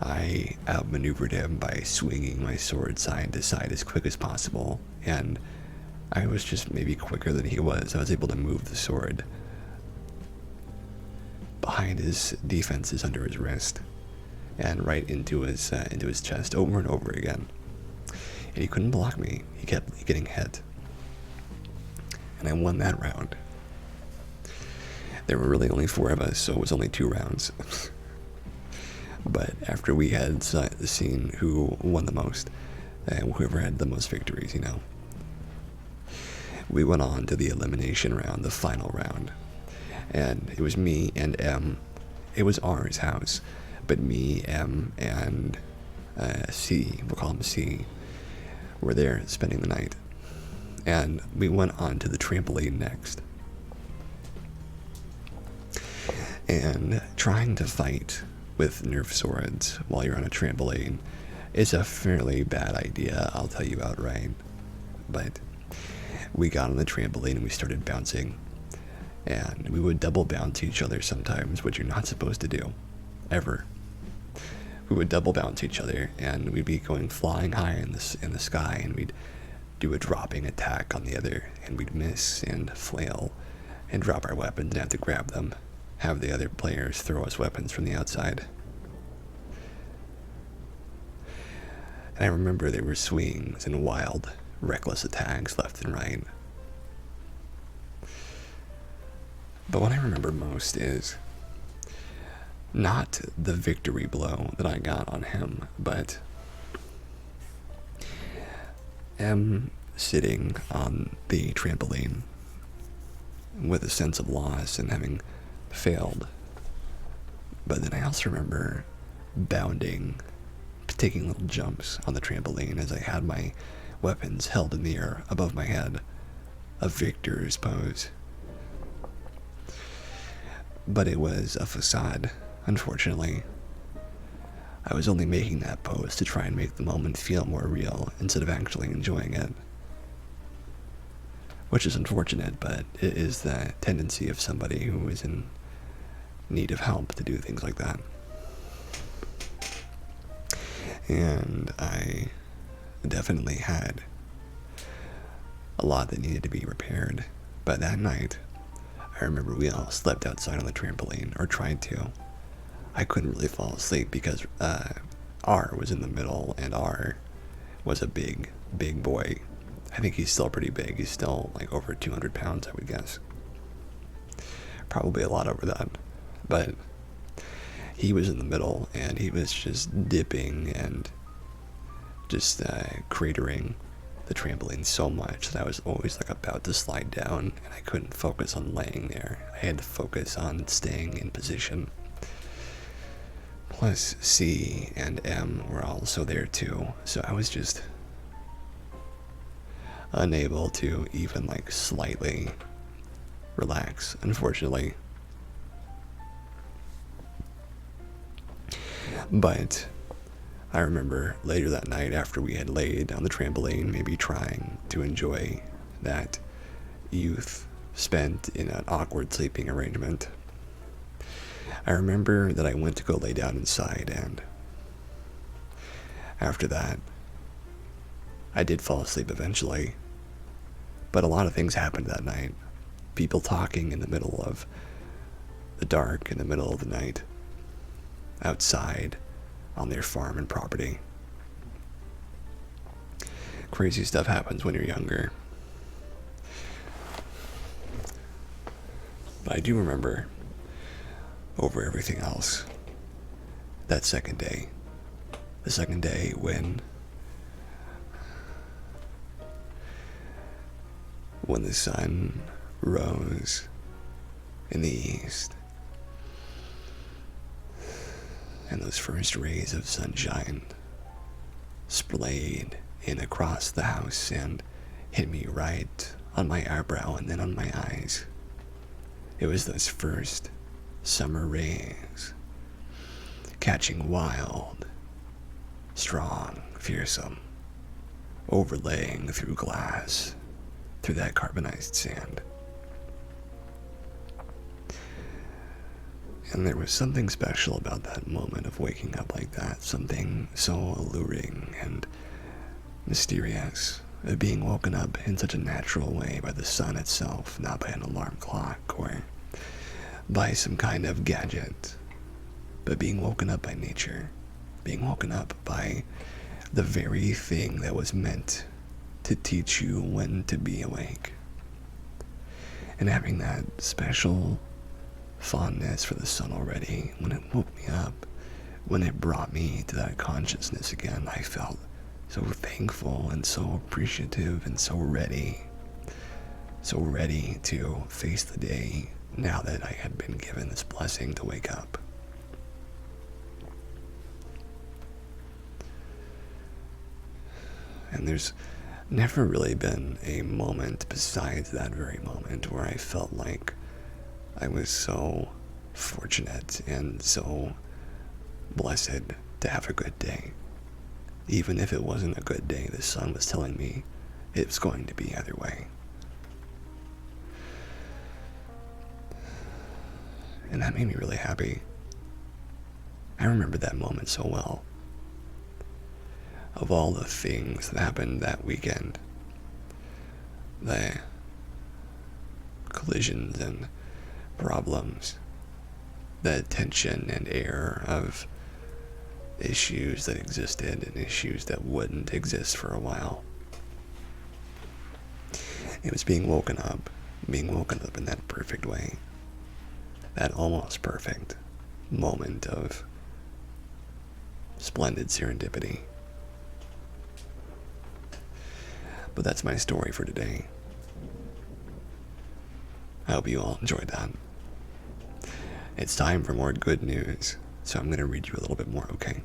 I outmaneuvered him by swinging my sword side to side as quick as possible. And I was just maybe quicker than he was. I was able to move the sword behind his defenses under his wrist and right into his chest over and over again. And he couldn't block me. He kept getting hit. And I won that round. There were really only 4 of us, so it was only 2 rounds. But after we had seen who won the most, whoever had the most victories, we went on to the elimination round, the final round. And it was me and M. It was R's house, but me, M, and C, we'll call him C, were there spending the night. And we went on to the trampoline next. And trying to fight with Nerf swords while you're on a trampoline is a fairly bad idea, I'll tell you outright. But we got on the trampoline and we started bouncing. And we would double bounce each other sometimes, which you're not supposed to do. Ever. We would double bounce each other, and we'd be going flying high in the sky, and we'd do a dropping attack on the other, and we'd miss and flail and drop our weapons and have to grab them, have the other players throw us weapons from the outside. And I remember there were swings and wild, reckless attacks left and right. But what I remember most is not the victory blow that I got on him, but M sitting on the trampoline with a sense of loss and having failed. But then I also remember bounding, taking little jumps on the trampoline as I had my weapons held in the air above my head, a victor's pose. But it was a facade, unfortunately. I was only making that pose to try and make the moment feel more real instead of actually enjoying it. which is unfortunate, but it is the tendency of somebody who is in need of help to do things like that. And I definitely had a lot that needed to be repaired. But that night, I remember we all slept outside on the trampoline, or tried to. I couldn't really fall asleep because R was in the middle, and R was a big boy. I think he's still pretty big. He's still like over 200 pounds, I would guess. Probably a lot over that. But he was in the middle, and he was just dipping and just cratering the trampoline so much that I was always like about to slide down, and I couldn't focus on laying there. I had to focus on staying in position. Plus C and M were also there too, so I was just unable to even like slightly relax, unfortunately. But I remember later that night, after we had laid on the trampoline, maybe trying to enjoy that youth spent in an awkward sleeping arrangement, I remember that I went to go lay down inside, and after that, I did fall asleep eventually. But a lot of things happened that night. People talking in the middle of the dark, in the middle of the night, outside on their farm and property. Crazy stuff happens when you're younger. But I do remember, over everything else, that second day. The second day when the sun rose in the east, and those first rays of sunshine splayed in across the house and hit me right on my eyebrow and then on my eyes. It was those first summer rays, catching wild, strong, fearsome, overlaying through glass, through that carbonized sand. And there was something special about that moment of waking up like that, something so alluring and mysterious, of being woken up in such a natural way by the sun itself, not by an alarm clock or by some kind of gadget, but being woken up by nature, being woken up by the very thing that was meant to teach you when to be awake. And having that special fondness for the sun already, when it woke me up, when it brought me to that consciousness again, I felt so thankful and so appreciative and so ready to face the day now that I had been given this blessing to wake up. And there's never really been a moment besides that very moment where I felt like I was so fortunate and so blessed to have a good day. Even if it wasn't a good day, the sun was telling me it was going to be either way. And that made me really happy. I remember that moment so well. Of all the things that happened that weekend, the collisions and problems, the tension and air of issues that existed and issues that wouldn't exist for a while. It was being woken up in that perfect way, that almost perfect moment of splendid serendipity. But that's my story for today. I hope you all enjoyed that. It's time for more good news, so I'm going to read you a little bit more, okay?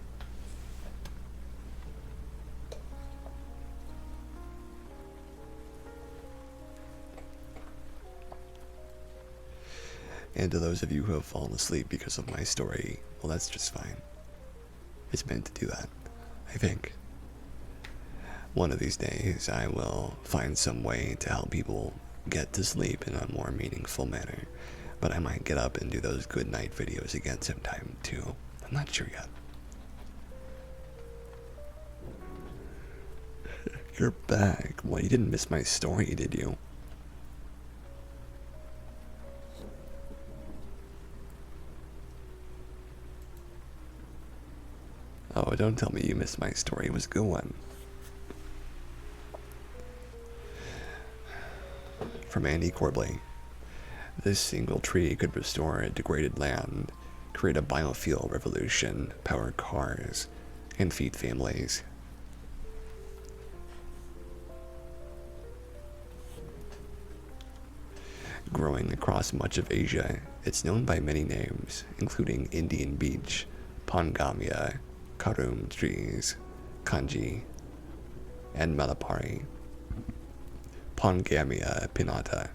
And to those of you who have fallen asleep because of my story, well, that's just fine. It's meant to do that, I think. One of these days, I will find some way to help people get to sleep in a more meaningful manner. But I might get up and do those good night videos again sometime too. I'm not sure yet. You're back. Well, you didn't miss my story, did you? Oh, don't tell me you missed my story. It was a good one. From Andy Corbley. This single tree could restore degraded land, create a biofuel revolution, power cars, and feed families. Growing across much of Asia, it's known by many names, including Indian beech, Pangamia, Karum trees, Kanji, and Malapari. Pangamia pinnata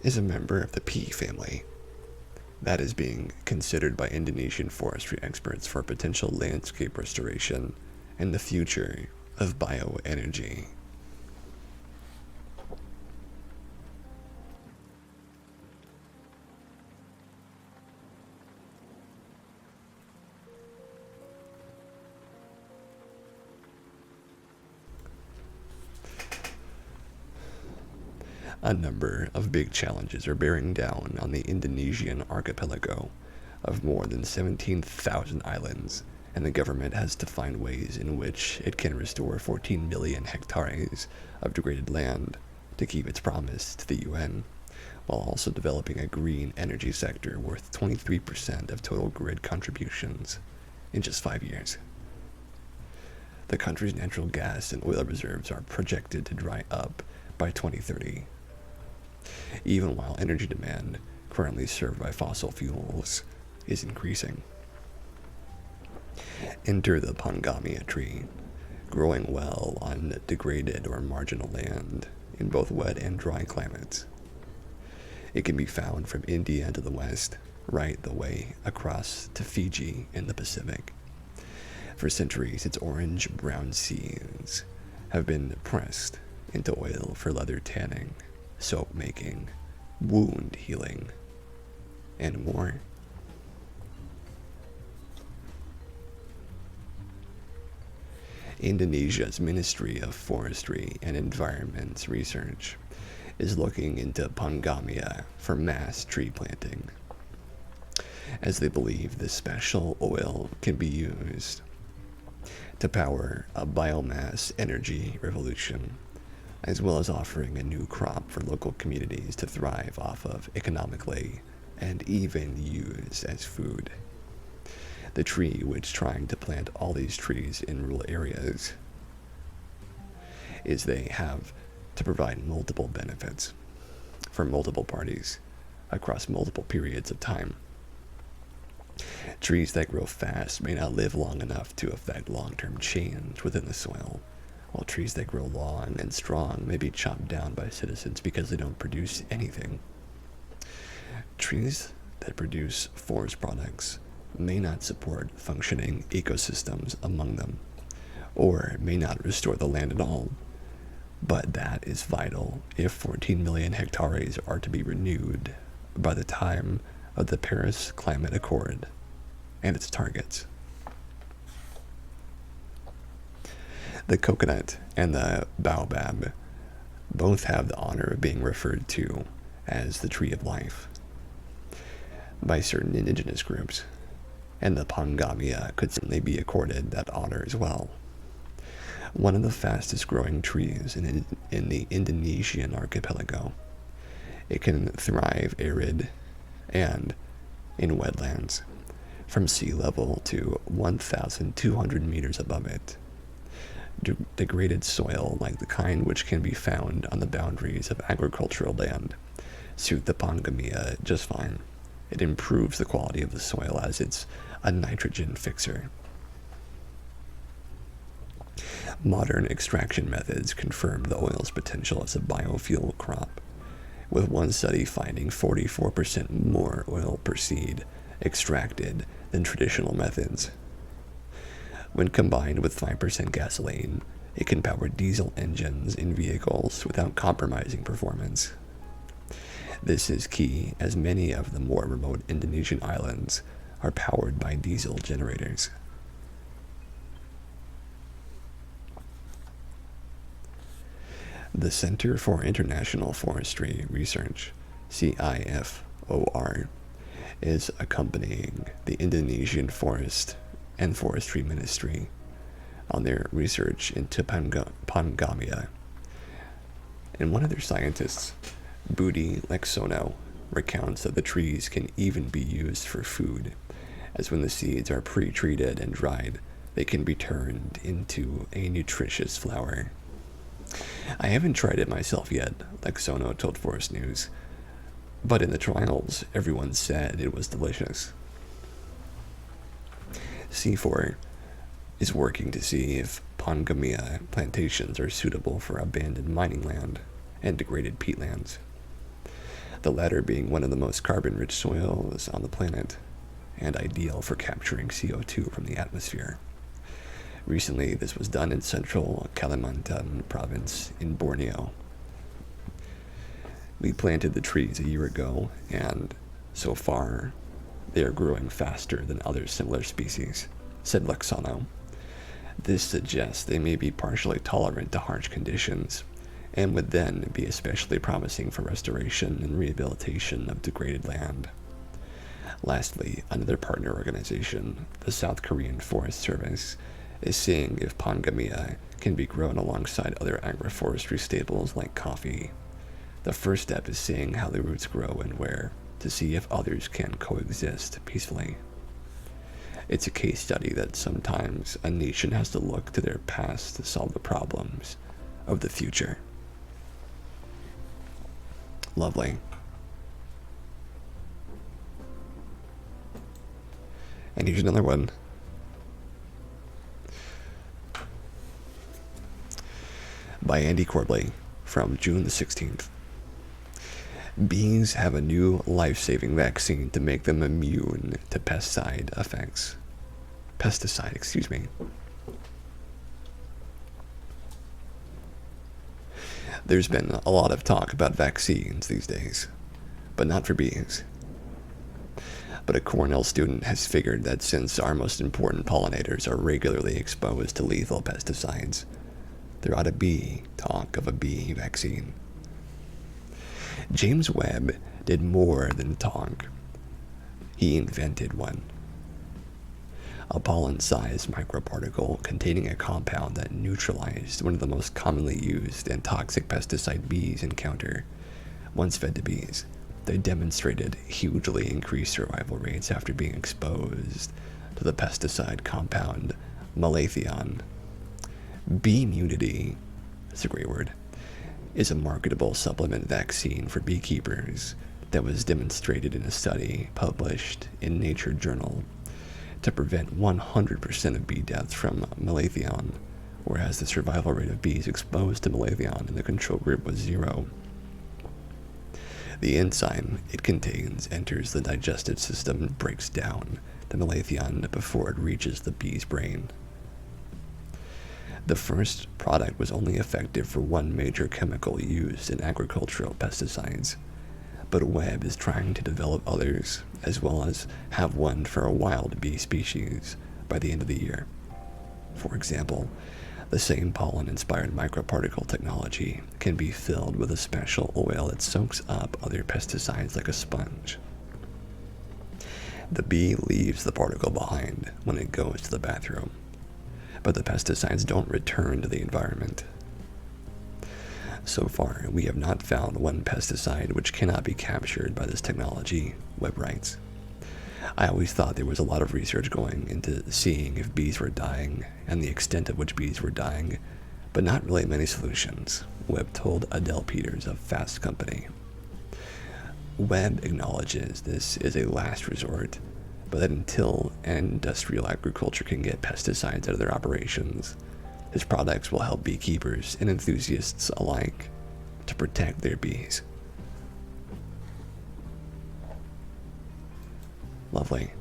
is a member of the pea family that is being considered by Indonesian forestry experts for potential landscape restoration and the future of bioenergy. A number of big challenges are bearing down on the Indonesian archipelago of more than 17,000 islands, and the government has to find ways in which it can restore 14 million hectares of degraded land to keep its promise to the UN, while also developing a green energy sector worth 23% of total grid contributions in just 5 years. The country's natural gas and oil reserves are projected to dry up by 2030. Even while energy demand, currently served by fossil fuels, is increasing. Enter the Pangamia tree, growing well on degraded or marginal land in both wet and dry climates. It can be found from India to the west, right the way across to Fiji in the Pacific. For centuries, its orange-brown seeds have been pressed into oil for leather tanning, soap making, wound healing, and more. Indonesia's Ministry of Forestry and Environment's research is looking into Pangamia for mass tree planting, as they believe this special oil can be used to power a biomass energy revolution, as well as offering a new crop for local communities to thrive off of economically and even use as food. The tree, which trying to plant all these trees in rural areas, is they have to provide multiple benefits for multiple parties across multiple periods of time. Trees that grow fast may not live long enough to affect long-term change within the soil, while trees that grow long and strong may be chopped down by citizens because they don't produce anything. Trees that produce forest products may not support functioning ecosystems among them, or may not restore the land at all, but that is vital if 14 million hectares are to be renewed by the time of the Paris Climate Accord and its targets. The coconut and the baobab both have the honor of being referred to as the tree of life by certain indigenous groups, and the Pangamia could certainly be accorded that honor as well. One of the fastest growing trees in the Indonesian archipelago, it can thrive arid and in wetlands from sea level to 1,200 meters above it. Degraded soil, like the kind which can be found on the boundaries of agricultural land, suit the Pangamia just fine. It improves the quality of the soil as it's a nitrogen fixer. Modern extraction methods confirm the oil's potential as a biofuel crop, with one study finding 44% more oil per seed extracted than traditional methods. When combined with 5% gasoline, It can power diesel engines in vehicles without compromising performance. This is key, as many of the more remote Indonesian islands are powered by diesel generators. The Center for International Forestry Research, CIFOR, is accompanying the Indonesian Forest and Forestry Ministry on their research into Pangamia. And one of their scientists, Budi Leksono, recounts that the trees can even be used for food, as when the seeds are pre-treated and dried, they can be turned into a nutritious flour. I haven't tried it myself yet, Leksono told Forest News, but in the trials, everyone said it was delicious. C4 is working to see if Pangamia plantations are suitable for abandoned mining land and degraded peatlands, the latter being one of the most carbon-rich soils on the planet and ideal for capturing CO2 from the atmosphere. Recently, this was done in central Kalimantan province in Borneo. We planted the trees a year ago, and so far, they are growing faster than other similar species, said Leksono. This suggests they may be partially tolerant to harsh conditions, and would then be especially promising for restoration and rehabilitation of degraded land. Lastly, another partner organization, the South Korean Forest Service, is seeing if Pangamia can be grown alongside other agroforestry staples like coffee. The first step is seeing how the roots grow and where, to see if others can coexist peacefully. It's a case study that sometimes a nation has to look to their past to solve the problems of the future. Lovely. And here's another one. By Andy Corbley from June the 16th. Bees have a new life-saving vaccine to make them immune to pesticide, excuse me. There's been a lot of talk about vaccines these days, but not for bees. But a Cornell student has figured that since our most important pollinators are regularly exposed to lethal pesticides, there ought to be talk of a bee vaccine. James Webb did more than talk. He invented one. A pollen-sized microparticle containing a compound that neutralized one of the most commonly used and toxic pesticide bees encounter. Once fed to bees, they demonstrated hugely increased survival rates after being exposed to the pesticide compound malathion. Bee-munity, that's a great word, is a marketable supplement vaccine for beekeepers that was demonstrated in a study published in Nature Journal to prevent 100% of bee deaths from malathion, whereas the survival rate of bees exposed to malathion in the control group was 0. The enzyme it contains enters the digestive system and breaks down the malathion before it reaches the bee's brain. The first product was only effective for one major chemical used in agricultural pesticides, but Webb is trying to develop others, as well as have one for a wild bee species by the end of the year. For example, the same pollen-inspired microparticle technology can be filled with a special oil that soaks up other pesticides like a sponge. The bee leaves the particle behind when it goes to the bathroom, but the pesticides don't return to the environment. So far, we have not found one pesticide which cannot be captured by this technology, Webb writes. I always thought there was a lot of research going into seeing if bees were dying and the extent of which bees were dying, but not really many solutions, Webb told Adele Peters of Fast Company. Webb acknowledges this is a last resort, but that until industrial agriculture can get pesticides out of their operations, his products will help beekeepers and enthusiasts alike to protect their bees. Lovely.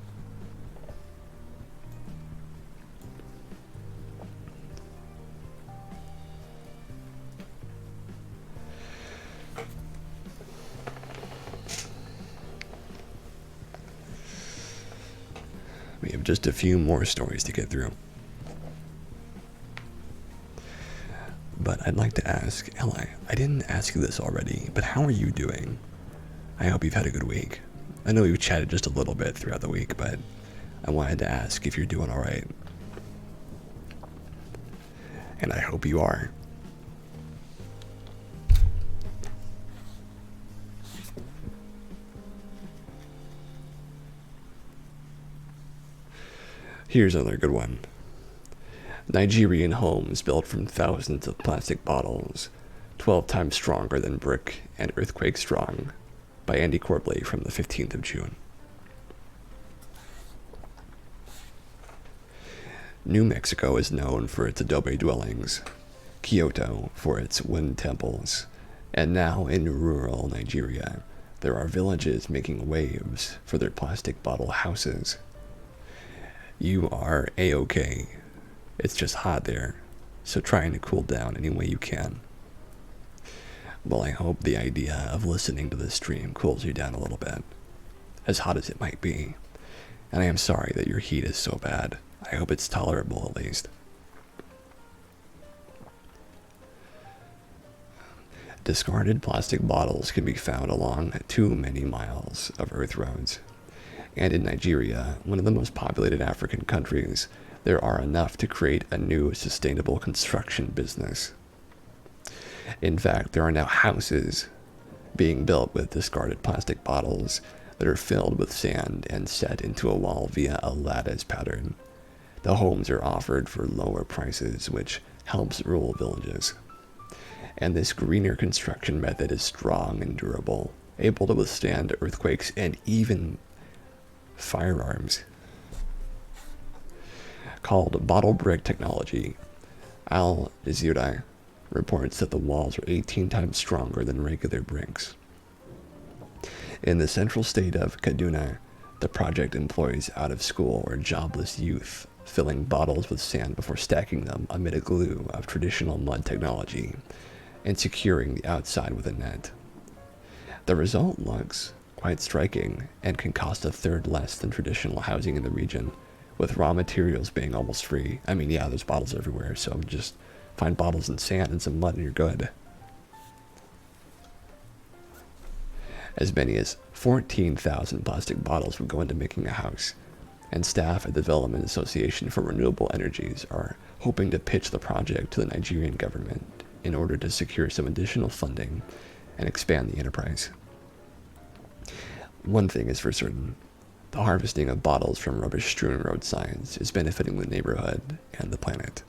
have just a few more stories to get through. But I'd like to ask, Eli, I didn't ask you this already, but how are you doing? I hope you've had a good week. I know we've chatted just a little bit throughout the week, but I wanted to ask if you're doing alright. And I hope you are. Here's another good one. Nigerian homes built from thousands of plastic bottles, 12 times stronger than brick and earthquake strong, by Andy Corbley from the 15th of June. New Mexico is known for its adobe dwellings, Kyoto for its wind temples, and now in rural Nigeria, there are villages making waves for their plastic bottle houses. You are A-OK. It's just hot there, so trying to cool down any way you can. Well, I hope the idea of listening to this stream cools you down a little bit, as hot as it might be, and I am sorry that your heat is so bad. I hope it's tolerable at least. Discarded plastic bottles can be found along too many miles of earth roads. And in Nigeria, one of the most populated African countries, there are enough to create a new sustainable construction business. In fact, there are now houses being built with discarded plastic bottles that are filled with sand and set into a wall via a lattice pattern. The homes are offered for lower prices, which helps rural villages. And this greener construction method is strong and durable, able to withstand earthquakes and even firearms. Called bottle brick technology, Al Jazeera reports that the walls are 18 times stronger than regular bricks. In the central state of Kaduna, the project employs out-of-school or jobless youth, filling bottles with sand before stacking them amid a glue of traditional mud technology and securing the outside with a net. The result looks quite striking and can cost a third less than traditional housing in the region, with raw materials being almost free. I mean, yeah, there's bottles everywhere, so just find bottles and sand and some mud and you're good. As many as 14,000 plastic bottles would go into making a house, and staff at the Development Association for Renewable Energies are hoping to pitch the project to the Nigerian government in order to secure some additional funding and expand the enterprise. One thing is for certain, the harvesting of bottles from rubbish-strewn roadsides is benefiting the neighborhood and the planet.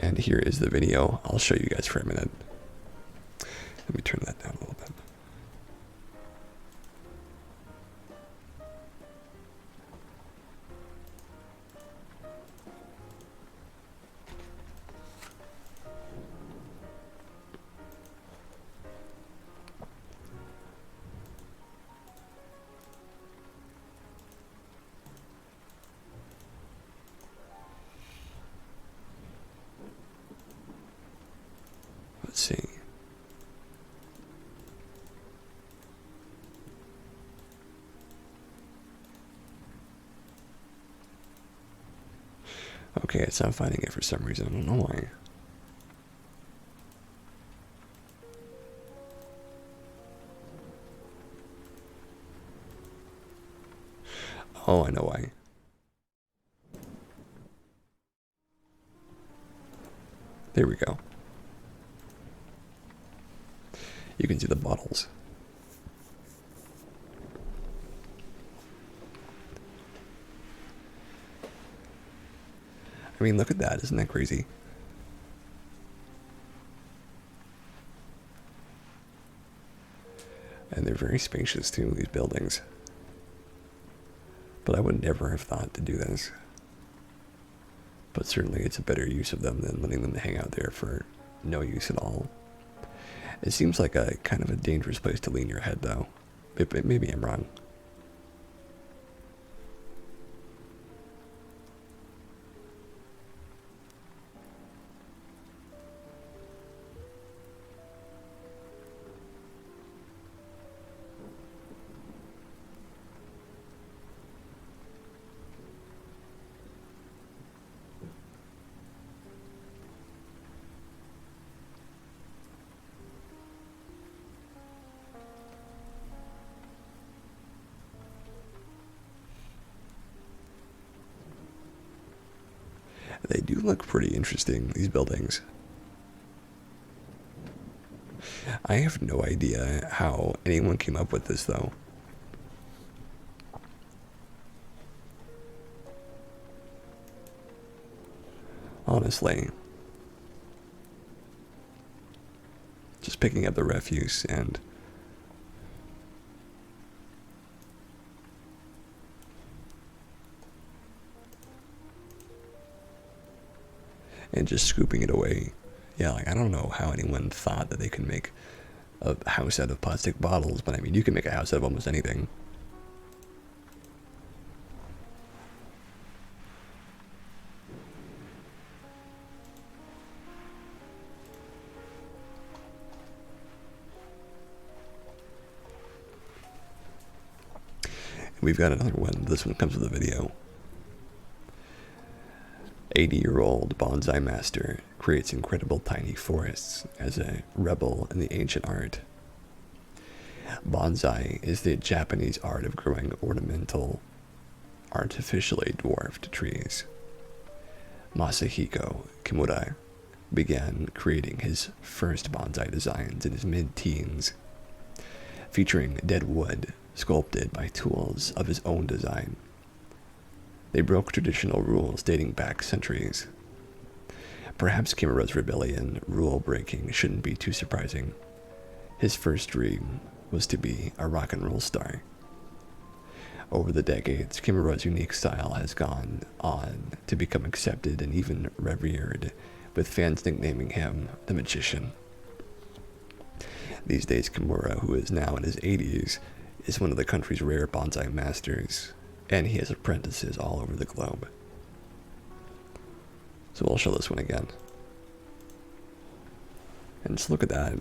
And here is the video. I'll show you guys for a minute. Let me turn that down a little bit. Let's see. Okay, it's not finding it for some reason. I don't know why. Oh, I know why. There we go. You can see the bottles. I mean, look at that. Isn't that crazy? And they're very spacious too, these buildings. But I would never have thought to do this. But certainly it's a better use of them than letting them hang out there for no use at all. It seems like a kind of a dangerous place to lean your head, though. Maybe I'm wrong. They do look pretty interesting, these buildings. I have no idea how anyone came up with this, though. Honestly. Just picking up the refuse and just scooping it away. Yeah, like, I don't know how anyone thought that they could make a house out of plastic bottles, but I mean, you can make a house out of almost anything. We've got another one. This one comes with a video. 80-year-old bonsai master creates incredible tiny forests as a rebel in the ancient art. Bonsai is the Japanese art of growing ornamental, artificially dwarfed trees. Masahiko Kimura began creating his first bonsai designs in his mid-teens, featuring dead wood sculpted by tools of his own design. They broke traditional rules dating back centuries. Perhaps Kimura's rebellion rule breaking shouldn't be too surprising. His first dream was to be a rock and roll star. Over the decades, Kimura's unique style has gone on to become accepted and even revered, with fans nicknaming him the Magician. These days, Kimura, who is now in his 80s, is one of the country's rare bonsai masters, and he has apprentices all over the globe. So we'll show this one again. And just look at that.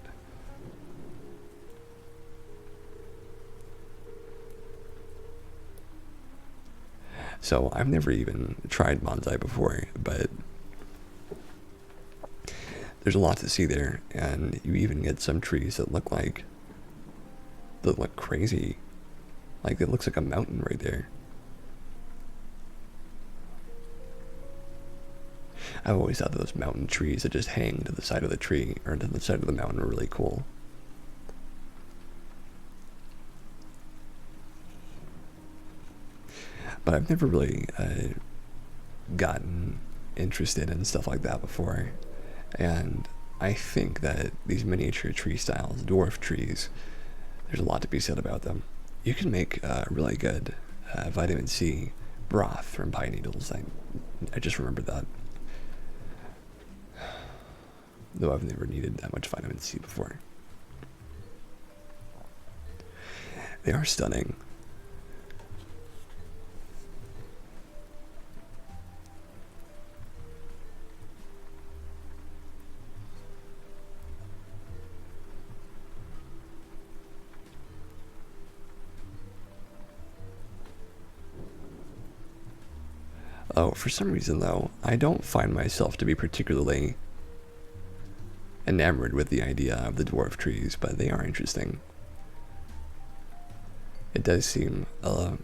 So I've never even tried bonsai before, but there's a lot to see there, and you even get some trees that look crazy. Like, it looks like a mountain right there. I've always thought that those mountain trees that just hang to the side of the tree or to the side of the mountain are really cool. But I've never really gotten interested in stuff like that before. And I think that these miniature tree styles, dwarf trees, there's a lot to be said about them. You can make really good vitamin C broth from pine needles. I just remembered that. Though I've never needed that much vitamin C before. They are stunning. Oh, for some reason though, I don't find myself to be particularly enamored with the idea of the dwarf trees, but they are interesting. It does seem, I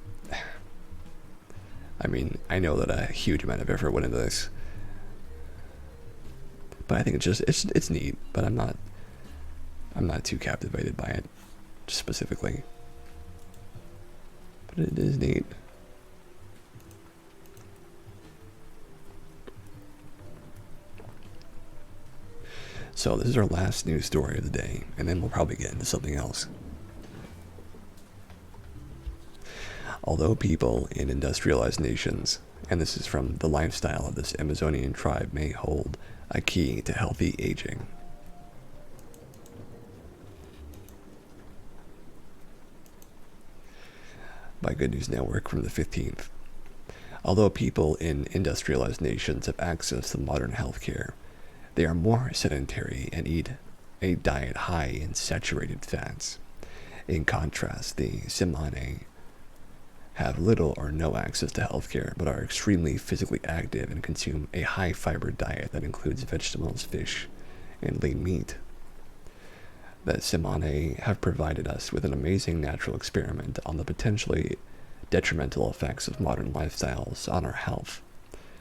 mean, I know that a huge amount of effort went into this, but I think it's neat, but I'm not too captivated by it, specifically. But it is neat. So this is our last news story of the day, and then we'll probably get into something else. Although people in industrialized nations, and this is from the lifestyle of this Amazonian tribe, may hold a key to healthy aging. By Good News Network from the 15th. Although people in industrialized nations have access to modern healthcare, they are more sedentary and eat a diet high in saturated fats. In contrast, the Tsimane have little or no access to healthcare, but are extremely physically active and consume a high-fiber diet that includes vegetables, fish, and lean meat. The Tsimane have provided us with an amazing natural experiment on the potentially detrimental effects of modern lifestyles on our health.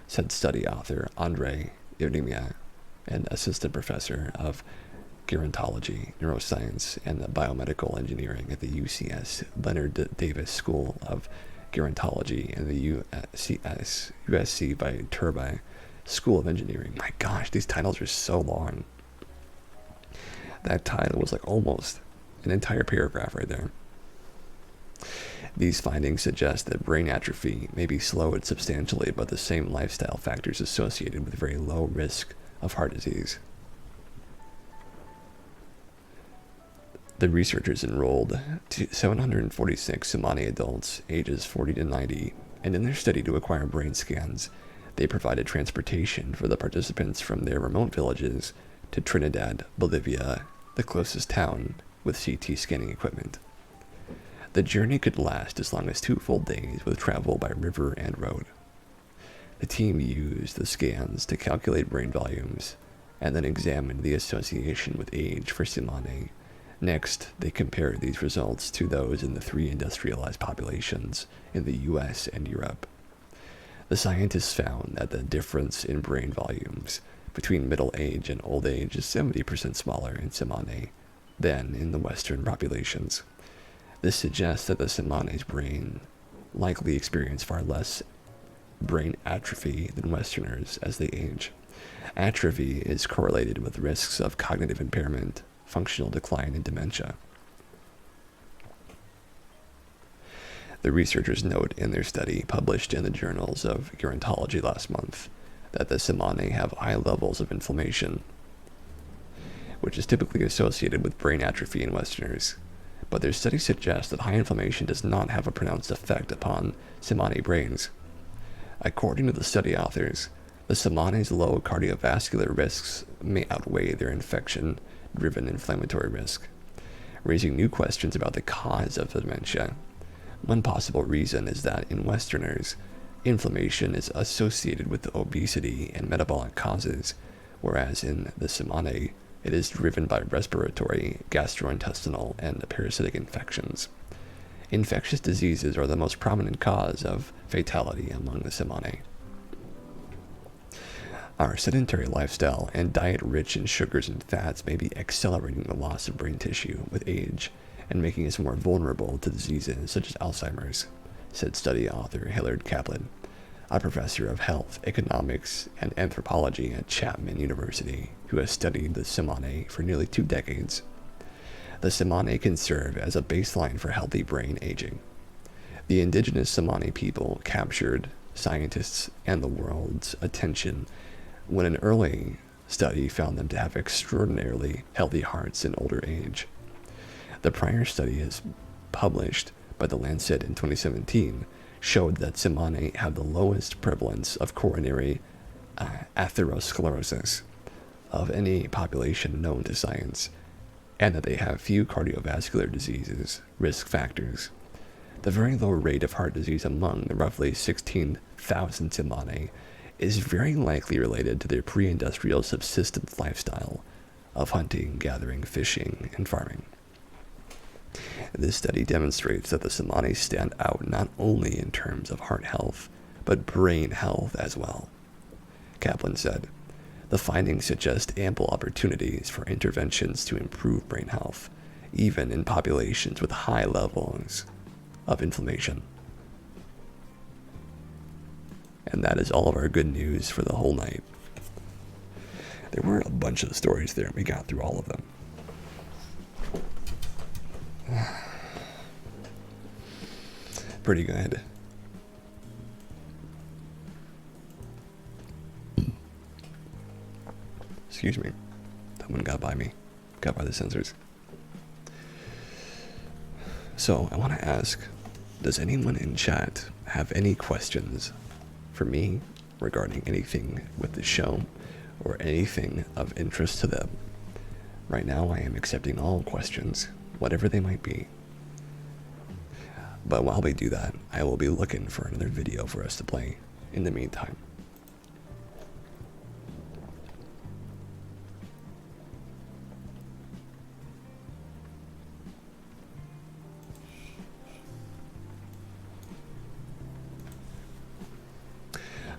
said study author Andre Irimia, an assistant professor of gerontology, neuroscience, and biomedical engineering at the UCS Leonard Davis School of Gerontology and the USC Viterbi School of Engineering. My gosh, these titles are so long. That title was like almost an entire paragraph right there. These findings suggest that brain atrophy may be slowed substantially by the same lifestyle factors associated with very low risk of heart disease. The researchers enrolled 746 Somali adults ages 40 to 90, and in their study to acquire brain scans, they provided transportation for the participants from their remote villages to Trinidad, Bolivia, the closest town with CT scanning equipment. The journey could last as long as 2 full days with travel by river and road. The team used the scans to calculate brain volumes and then examined the association with age for Simane. Next, they compared these results to those in the 3 industrialized populations in the US and Europe. The scientists found that the difference in brain volumes between middle age and old age is 70% smaller in Simane than in the Western populations. This suggests that the Simane's brain likely experience far less brain atrophy than Westerners as they age. Atrophy is correlated with risks of cognitive impairment, functional decline, and dementia. The researchers note in their study, published in the journals of gerontology last month, that the Simane have high levels of inflammation, which is typically associated with brain atrophy in Westerners. But their study suggests that high inflammation does not have a pronounced effect upon Simane brains. According to the study authors, the Simane's low cardiovascular risks may outweigh their infection-driven inflammatory risk, raising new questions about the cause of dementia. One possible reason is that in Westerners, inflammation is associated with obesity and metabolic causes, whereas in the Simane, it is driven by respiratory, gastrointestinal, and parasitic infections. Infectious diseases are the most prominent cause of fatality among the Simane. Our sedentary lifestyle and diet rich in sugars and fats may be accelerating the loss of brain tissue with age and making us more vulnerable to diseases such as Alzheimer's, said study author Hillard Kaplan, a professor of health, economics, and anthropology at Chapman University, who has studied the Simane for nearly 2 decades. The Simane can serve as a baseline for healthy brain aging. The indigenous Simane people captured scientists and the world's attention when an early study found them to have extraordinarily healthy hearts in older age. The prior study, as published by The Lancet in 2017, showed that Simane have the lowest prevalence of coronary atherosclerosis of any population known to science, and that they have few cardiovascular diseases risk factors. The very low rate of heart disease among the roughly 16,000 Simane is very likely related to their pre-industrial subsistence lifestyle of hunting, gathering, fishing, and farming. This study demonstrates that the Simane stand out not only in terms of heart health, but brain health as well. Kaplan said, "The findings suggest ample opportunities for interventions to improve brain health, even in populations with high levels of inflammation." And that is all of our good news for the whole night. There were a bunch of stories there, and we got through all of them. Pretty good. Excuse me. That one got by me. Got by the sensors. So, I want to ask, does anyone in chat have any questions for me regarding anything with the show or anything of interest to them? Right now, I am accepting all questions, whatever they might be. But while we do that, I will be looking for another video for us to play in the meantime.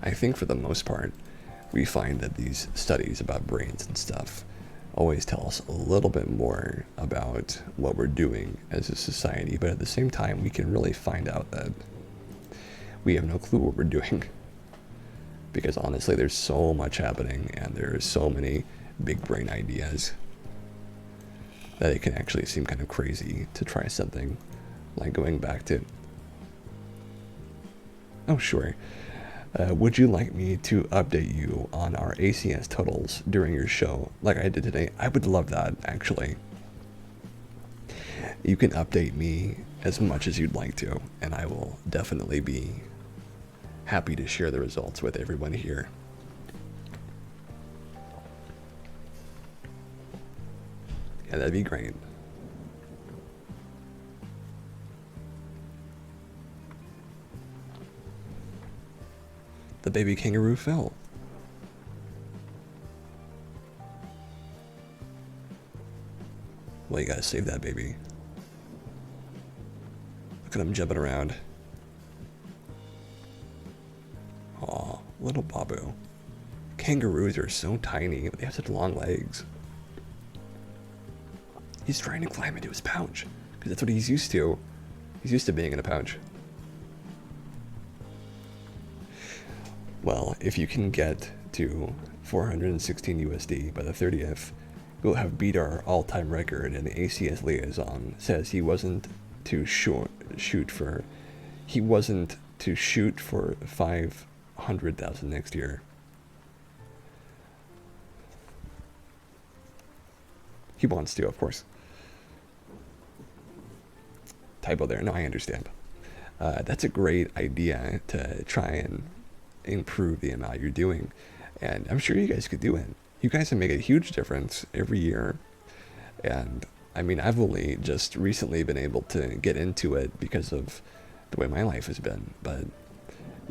I think for the most part, we find that these studies about brains and stuff always tell us a little bit more about what we're doing as a society, but at the same time, we can really find out that we have no clue what we're doing. Because honestly, there's so much happening, and there's so many big brain ideas that it can actually seem kind of crazy to try something like going back to... Oh, sure. Would you like me to update you on our ACS totals during your show like I did today? I would love that, actually. You can update me as much as you'd like to, and I will definitely be happy to share the results with everyone here. Yeah, that'd be great. The baby kangaroo fell. Well, you gotta save that baby. Look at him jumping around. Aw, little Babu. Kangaroos are so tiny, but they have such long legs. He's trying to climb into his pouch, because that's what he's used to. He's used to being in a pouch. Well, if you can get to 416 USD by the 30th, we'll have beat our all-time record, and the ACS liaison says he wasn't to shoot for 500,000 next year. He wants to, of course. Typo there. No, I understand. That's a great idea to try and improve the amount you're doing, and I'm sure you guys could do it. You guys can make a huge difference every year, and I mean, I've only just recently been able to get into it because of the way my life has been, but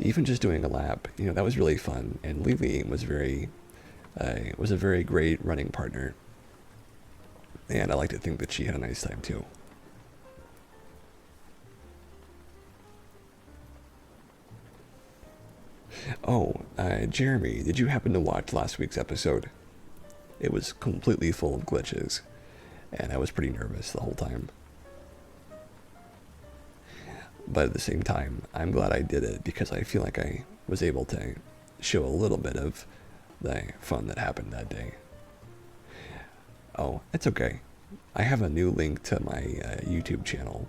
even just doing a lap, you know, that was really fun, and Lily was a very great running partner, and I like to think that she had a nice time too. Oh, Jeremy, did you happen to watch last week's episode? It was completely full of glitches, and I was pretty nervous the whole time. But at the same time, I'm glad I did it because I feel like I was able to show a little bit of the fun that happened that day. Oh, it's okay. I have a new link to my YouTube channel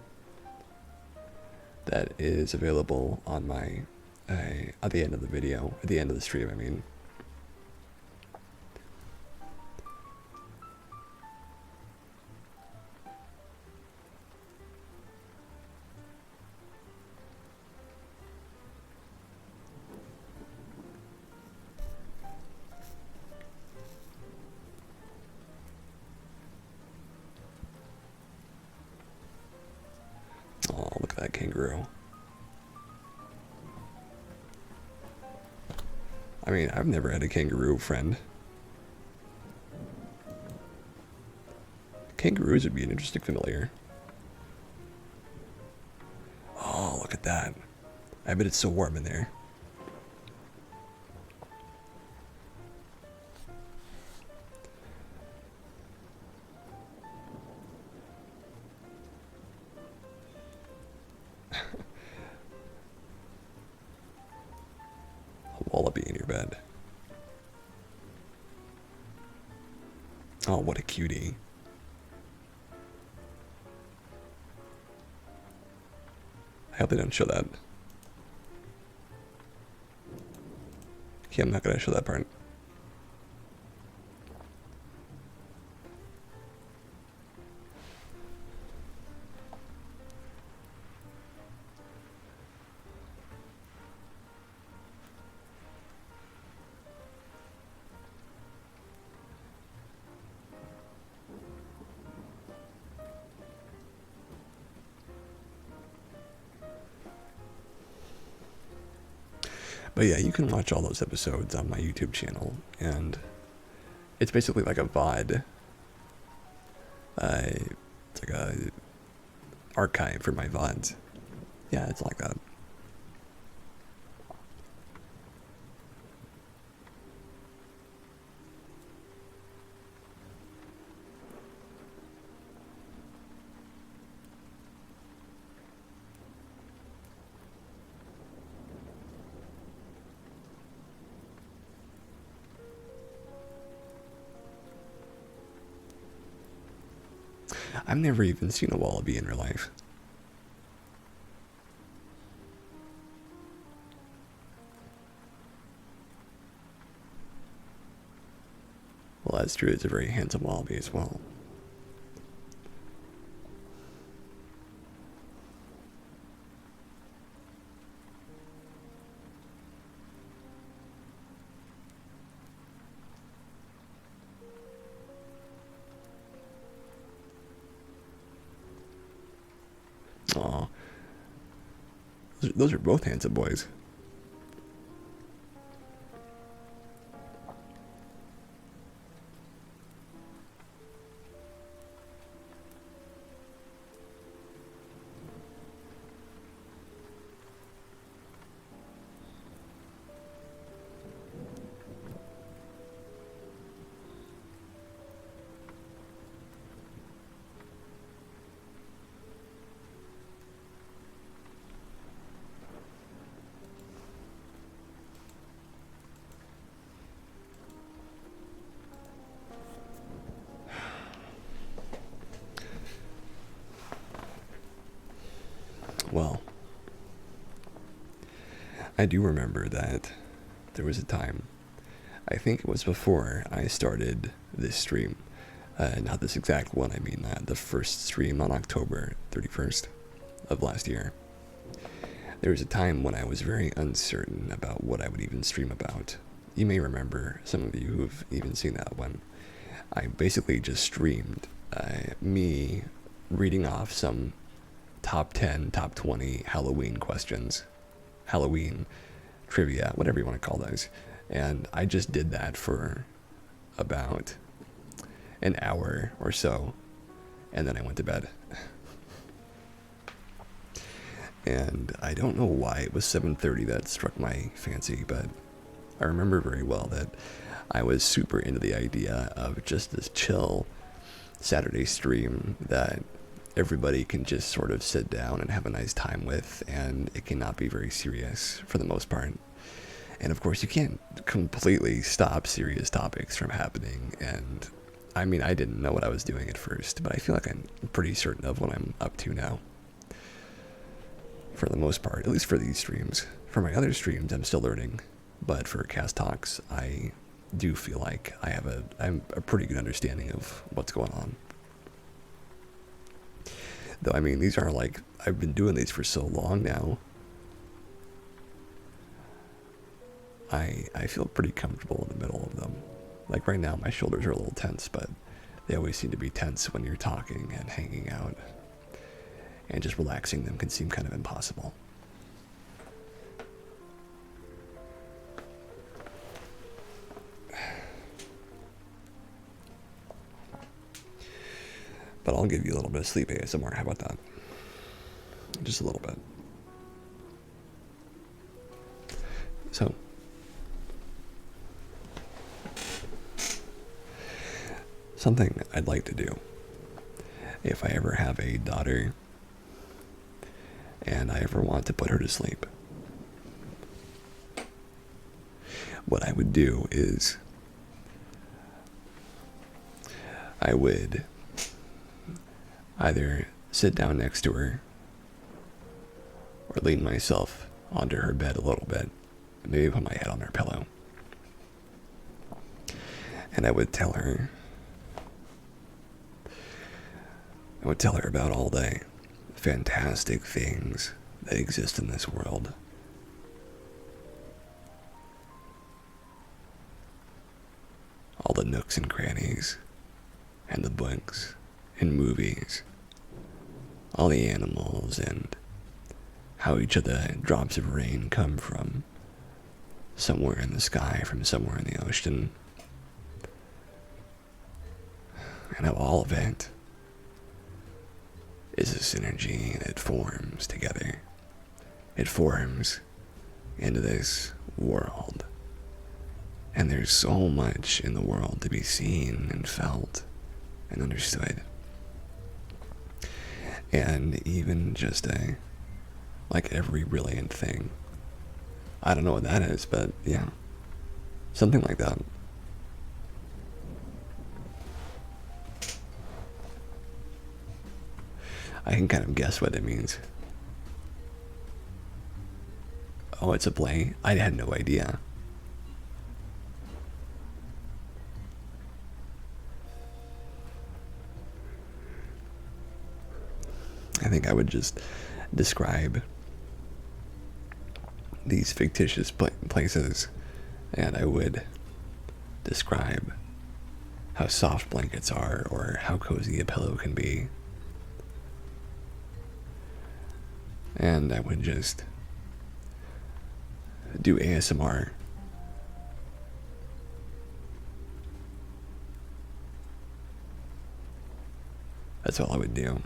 that is available on my at the end of the video, at the end of the stream, I mean. Oh, look at that kangaroo. I mean, I've never had a kangaroo friend. Kangaroos would be an interesting familiar. Oh, look at that. I bet it's so warm in there. Wallaby in your bed. Oh, what a cutie. I hope they don't show that. Yeah, I'm not gonna show that part. But yeah, you can watch all those episodes on my YouTube channel, and it's basically like a VOD. It's like a archive for my VODs. Yeah, it's like that. I've never even seen a wallaby in real life. Well, that's true. It's a very handsome wallaby as well. Aw. Those are both handsome boys. Well, I do remember that there was a time, I think it was before I started this stream, not this exact one, I mean the first stream on October 31st of last year. There was a time when I was very uncertain about what I would even stream about. You may remember, some of you who have even seen that one. I basically just streamed me reading off some top 10, top 20 Halloween questions. Halloween trivia, whatever you want to call those. And I just did that for about an hour or so. And then I went to bed. And I don't know why it was 7:30 that struck my fancy, but I remember very well that I was super into the idea of just this chill Saturday stream that everybody can just sort of sit down and have a nice time with, and it cannot be very serious for the most part. And of course, you can't completely stop serious topics from happening, and I mean, I didn't know what I was doing at first, but I feel like I'm pretty certain of what I'm up to now. For the most part, at least for these streams. For my other streams, I'm still learning, but for Cast Talks, I do feel like I'm a pretty good understanding of what's going on. Though, I mean, these are like, I've been doing these for so long now. I feel pretty comfortable in the middle of them. Like right now, my shoulders are a little tense, but they always seem to be tense when you're talking and hanging out. And just relaxing them can seem kind of impossible. But I'll give you a little bit of sleep ASMR. How about that? Just a little bit. So, something I'd like to do if I ever have a daughter and I ever want to put her to sleep, what I would do is I would either sit down next to her or lean myself onto her bed a little bit, maybe put my head on her pillow, and I would tell her about all the fantastic things that exist in this world. All the nooks and crannies, and the books, and movies, all the animals, and how each of the drops of rain come from somewhere in the sky, from somewhere in the ocean, and how all of it is a synergy that forms together. It forms into this world. And there's so much in the world to be seen and felt and understood. And even just like every brilliant thing. I don't know what that is, but yeah. Something like that. I can kind of guess what it means. Oh, it's a play? I had no idea. I think I would just describe these fictitious places, and I would describe how soft blankets are or how cozy a pillow can be. And I would just do ASMR. That's all I would do.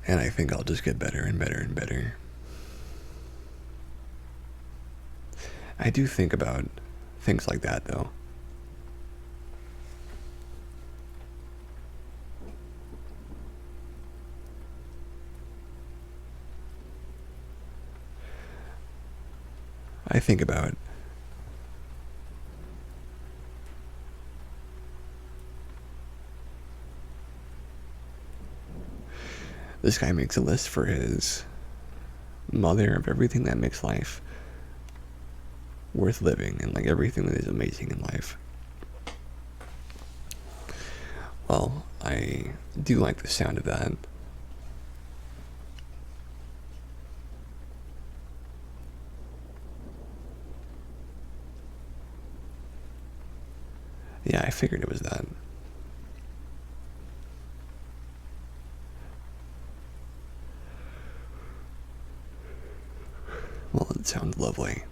And I think I'll just get better and better and better. I do think about things like that, though. I think about this guy makes a list for his mother of everything that makes life worth living and like everything that is amazing in life. Well, I do like the sound of that. Yeah, I figured it was that. Well, it sounds lovely.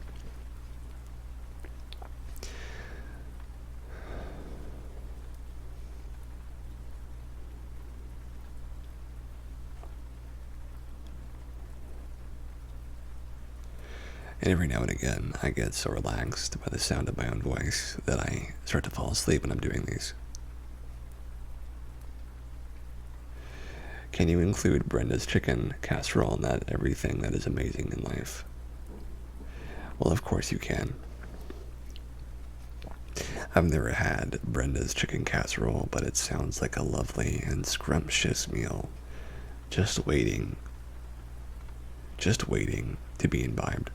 And every now and again, I get so relaxed by the sound of my own voice that I start to fall asleep when I'm doing these. Can you include Brenda's chicken casserole in that everything that is amazing in life? Well, of course you can. I've never had Brenda's chicken casserole, but it sounds like a lovely and scrumptious meal. Just waiting to be imbibed.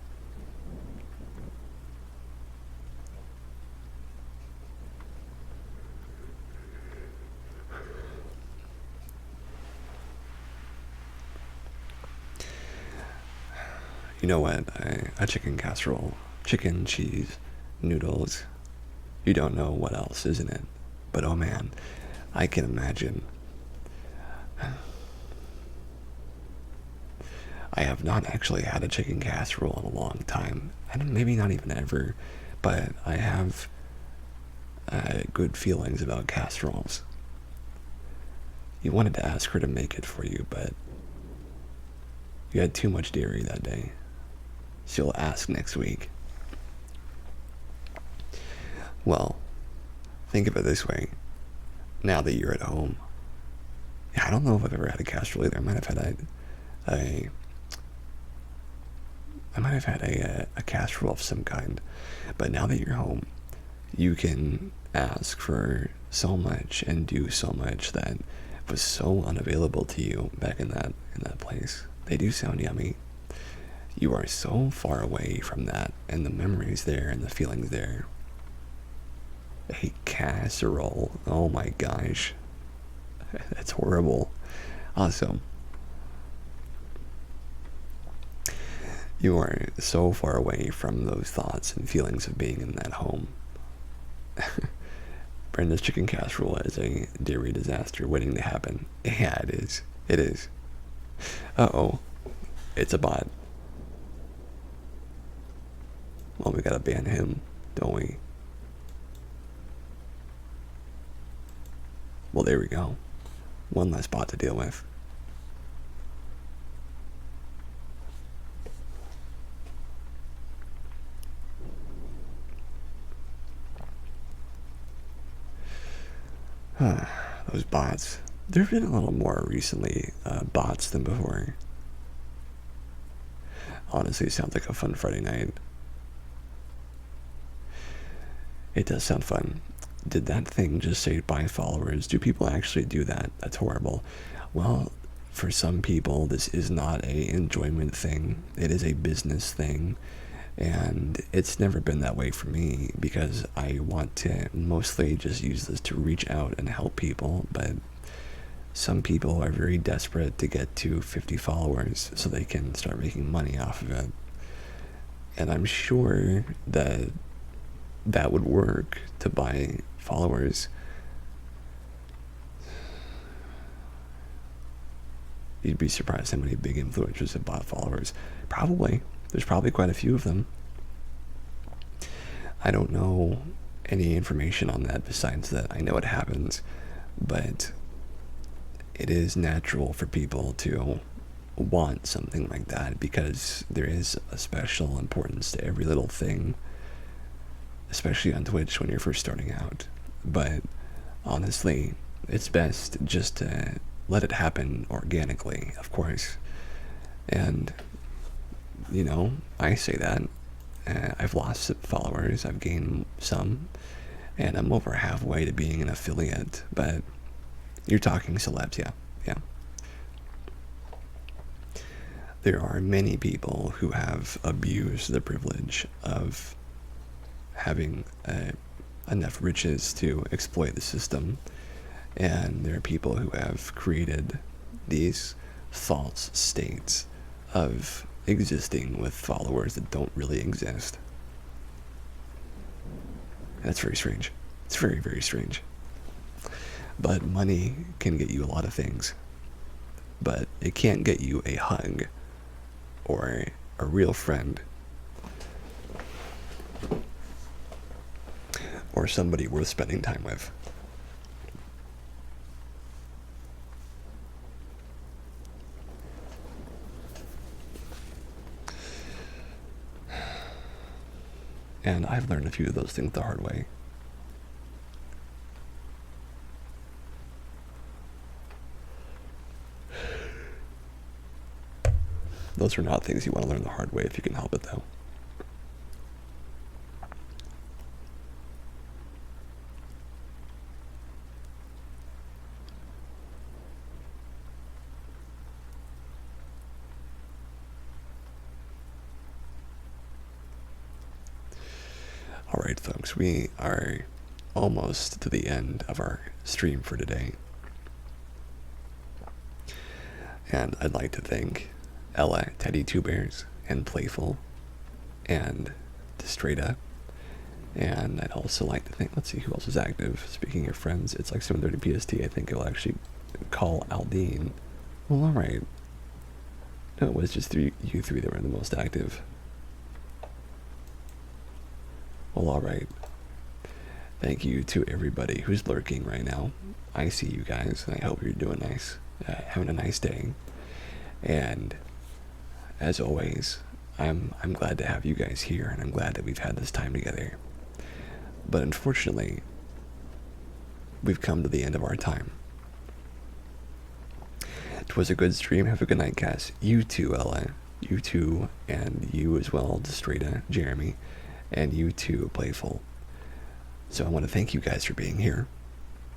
You know what? A chicken casserole, chicken, cheese, noodles. You don't know what else, isn't it? But oh man, I can imagine. I have not actually had a chicken casserole in a long time. And maybe not even ever. But I have good feelings about casseroles. You wanted to ask her to make it for you, but you had too much dairy that day. So you'll ask next week. Well, think of it this way. Now that you're at home, I don't know if I've ever had a casserole either. I might have had a casserole of some kind. But now that you're home, you can ask for so much and do so much that was so unavailable to you back in that place. They do sound yummy. You are so far away from that, and the memories there and the feelings there. A casserole. Oh my gosh. That's horrible. Awesome. You are so far away from those thoughts and feelings of being in that home. Brenda's chicken casserole is a dairy disaster waiting to happen. Yeah, it is. It is. Uh-oh. It's a bot. Well, we gotta ban him, don't we? Well, there we go. One less bot to deal with. Those bots. There have been a little more recently bots than before. Honestly, it sounds like a fun Friday night. It does sound fun. Did that thing just say buy followers? Do people actually do that? That's horrible. Well, for some people, this is not a enjoyment thing. It is a business thing. And it's never been that way for me because I want to mostly just use this to reach out and help people. But some people are very desperate to get to 50 followers so they can start making money off of it. And I'm sure that that would work to buy followers. You'd be surprised how many big influencers have bought followers. Probably. There's probably quite a few of them. I don't know any information on that besides that I know it happens, but it is natural for people to want something like that because there is a special importance to every little thing, especially on Twitch when you're first starting out. But honestly, it's best just to let it happen organically, of course. And, you know, I say that. I've lost followers, I've gained some, and I'm over halfway to being an affiliate, but you're talking celebs, yeah. There are many people who have abused the privilege of having enough riches to exploit the system, and there are people who have created these false states of existing with followers that don't really exist. That's very strange. It's very, very strange. But money can get you a lot of things, but it can't get you a hug or a real friend or somebody worth spending time with. And I've learned a few of those things the hard way. Those are not things you want to learn the hard way if you can help it, though. Alright, folks, we are almost to the end of our stream for today. And I'd like to thank Ella, Teddy Two Bears, and Playful, and Destrada. And I'd also like to thank, let's see who else is active. Speaking of friends, it's like 7:30 PST. I think I'll actually call Aldine. Well, alright. No, it was just you three that were the most active. Well, alright. Thank you to everybody who's lurking right now. I see you guys, and I hope you're doing nice. Having a nice day. And as always, I'm glad to have you guys here, and I'm glad that we've had this time together. But unfortunately, we've come to the end of our time. It was a good stream. Have a good night, Cass. You too, Ella. You too, and you as well, Destrada, Jeremy, and you too, Playful. So I want to thank you guys for being here.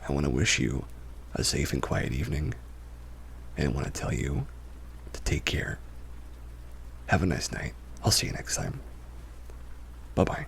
I want to wish you a safe and quiet evening. And I want to tell you to take care. Have a nice night. I'll see you next time. Bye-bye.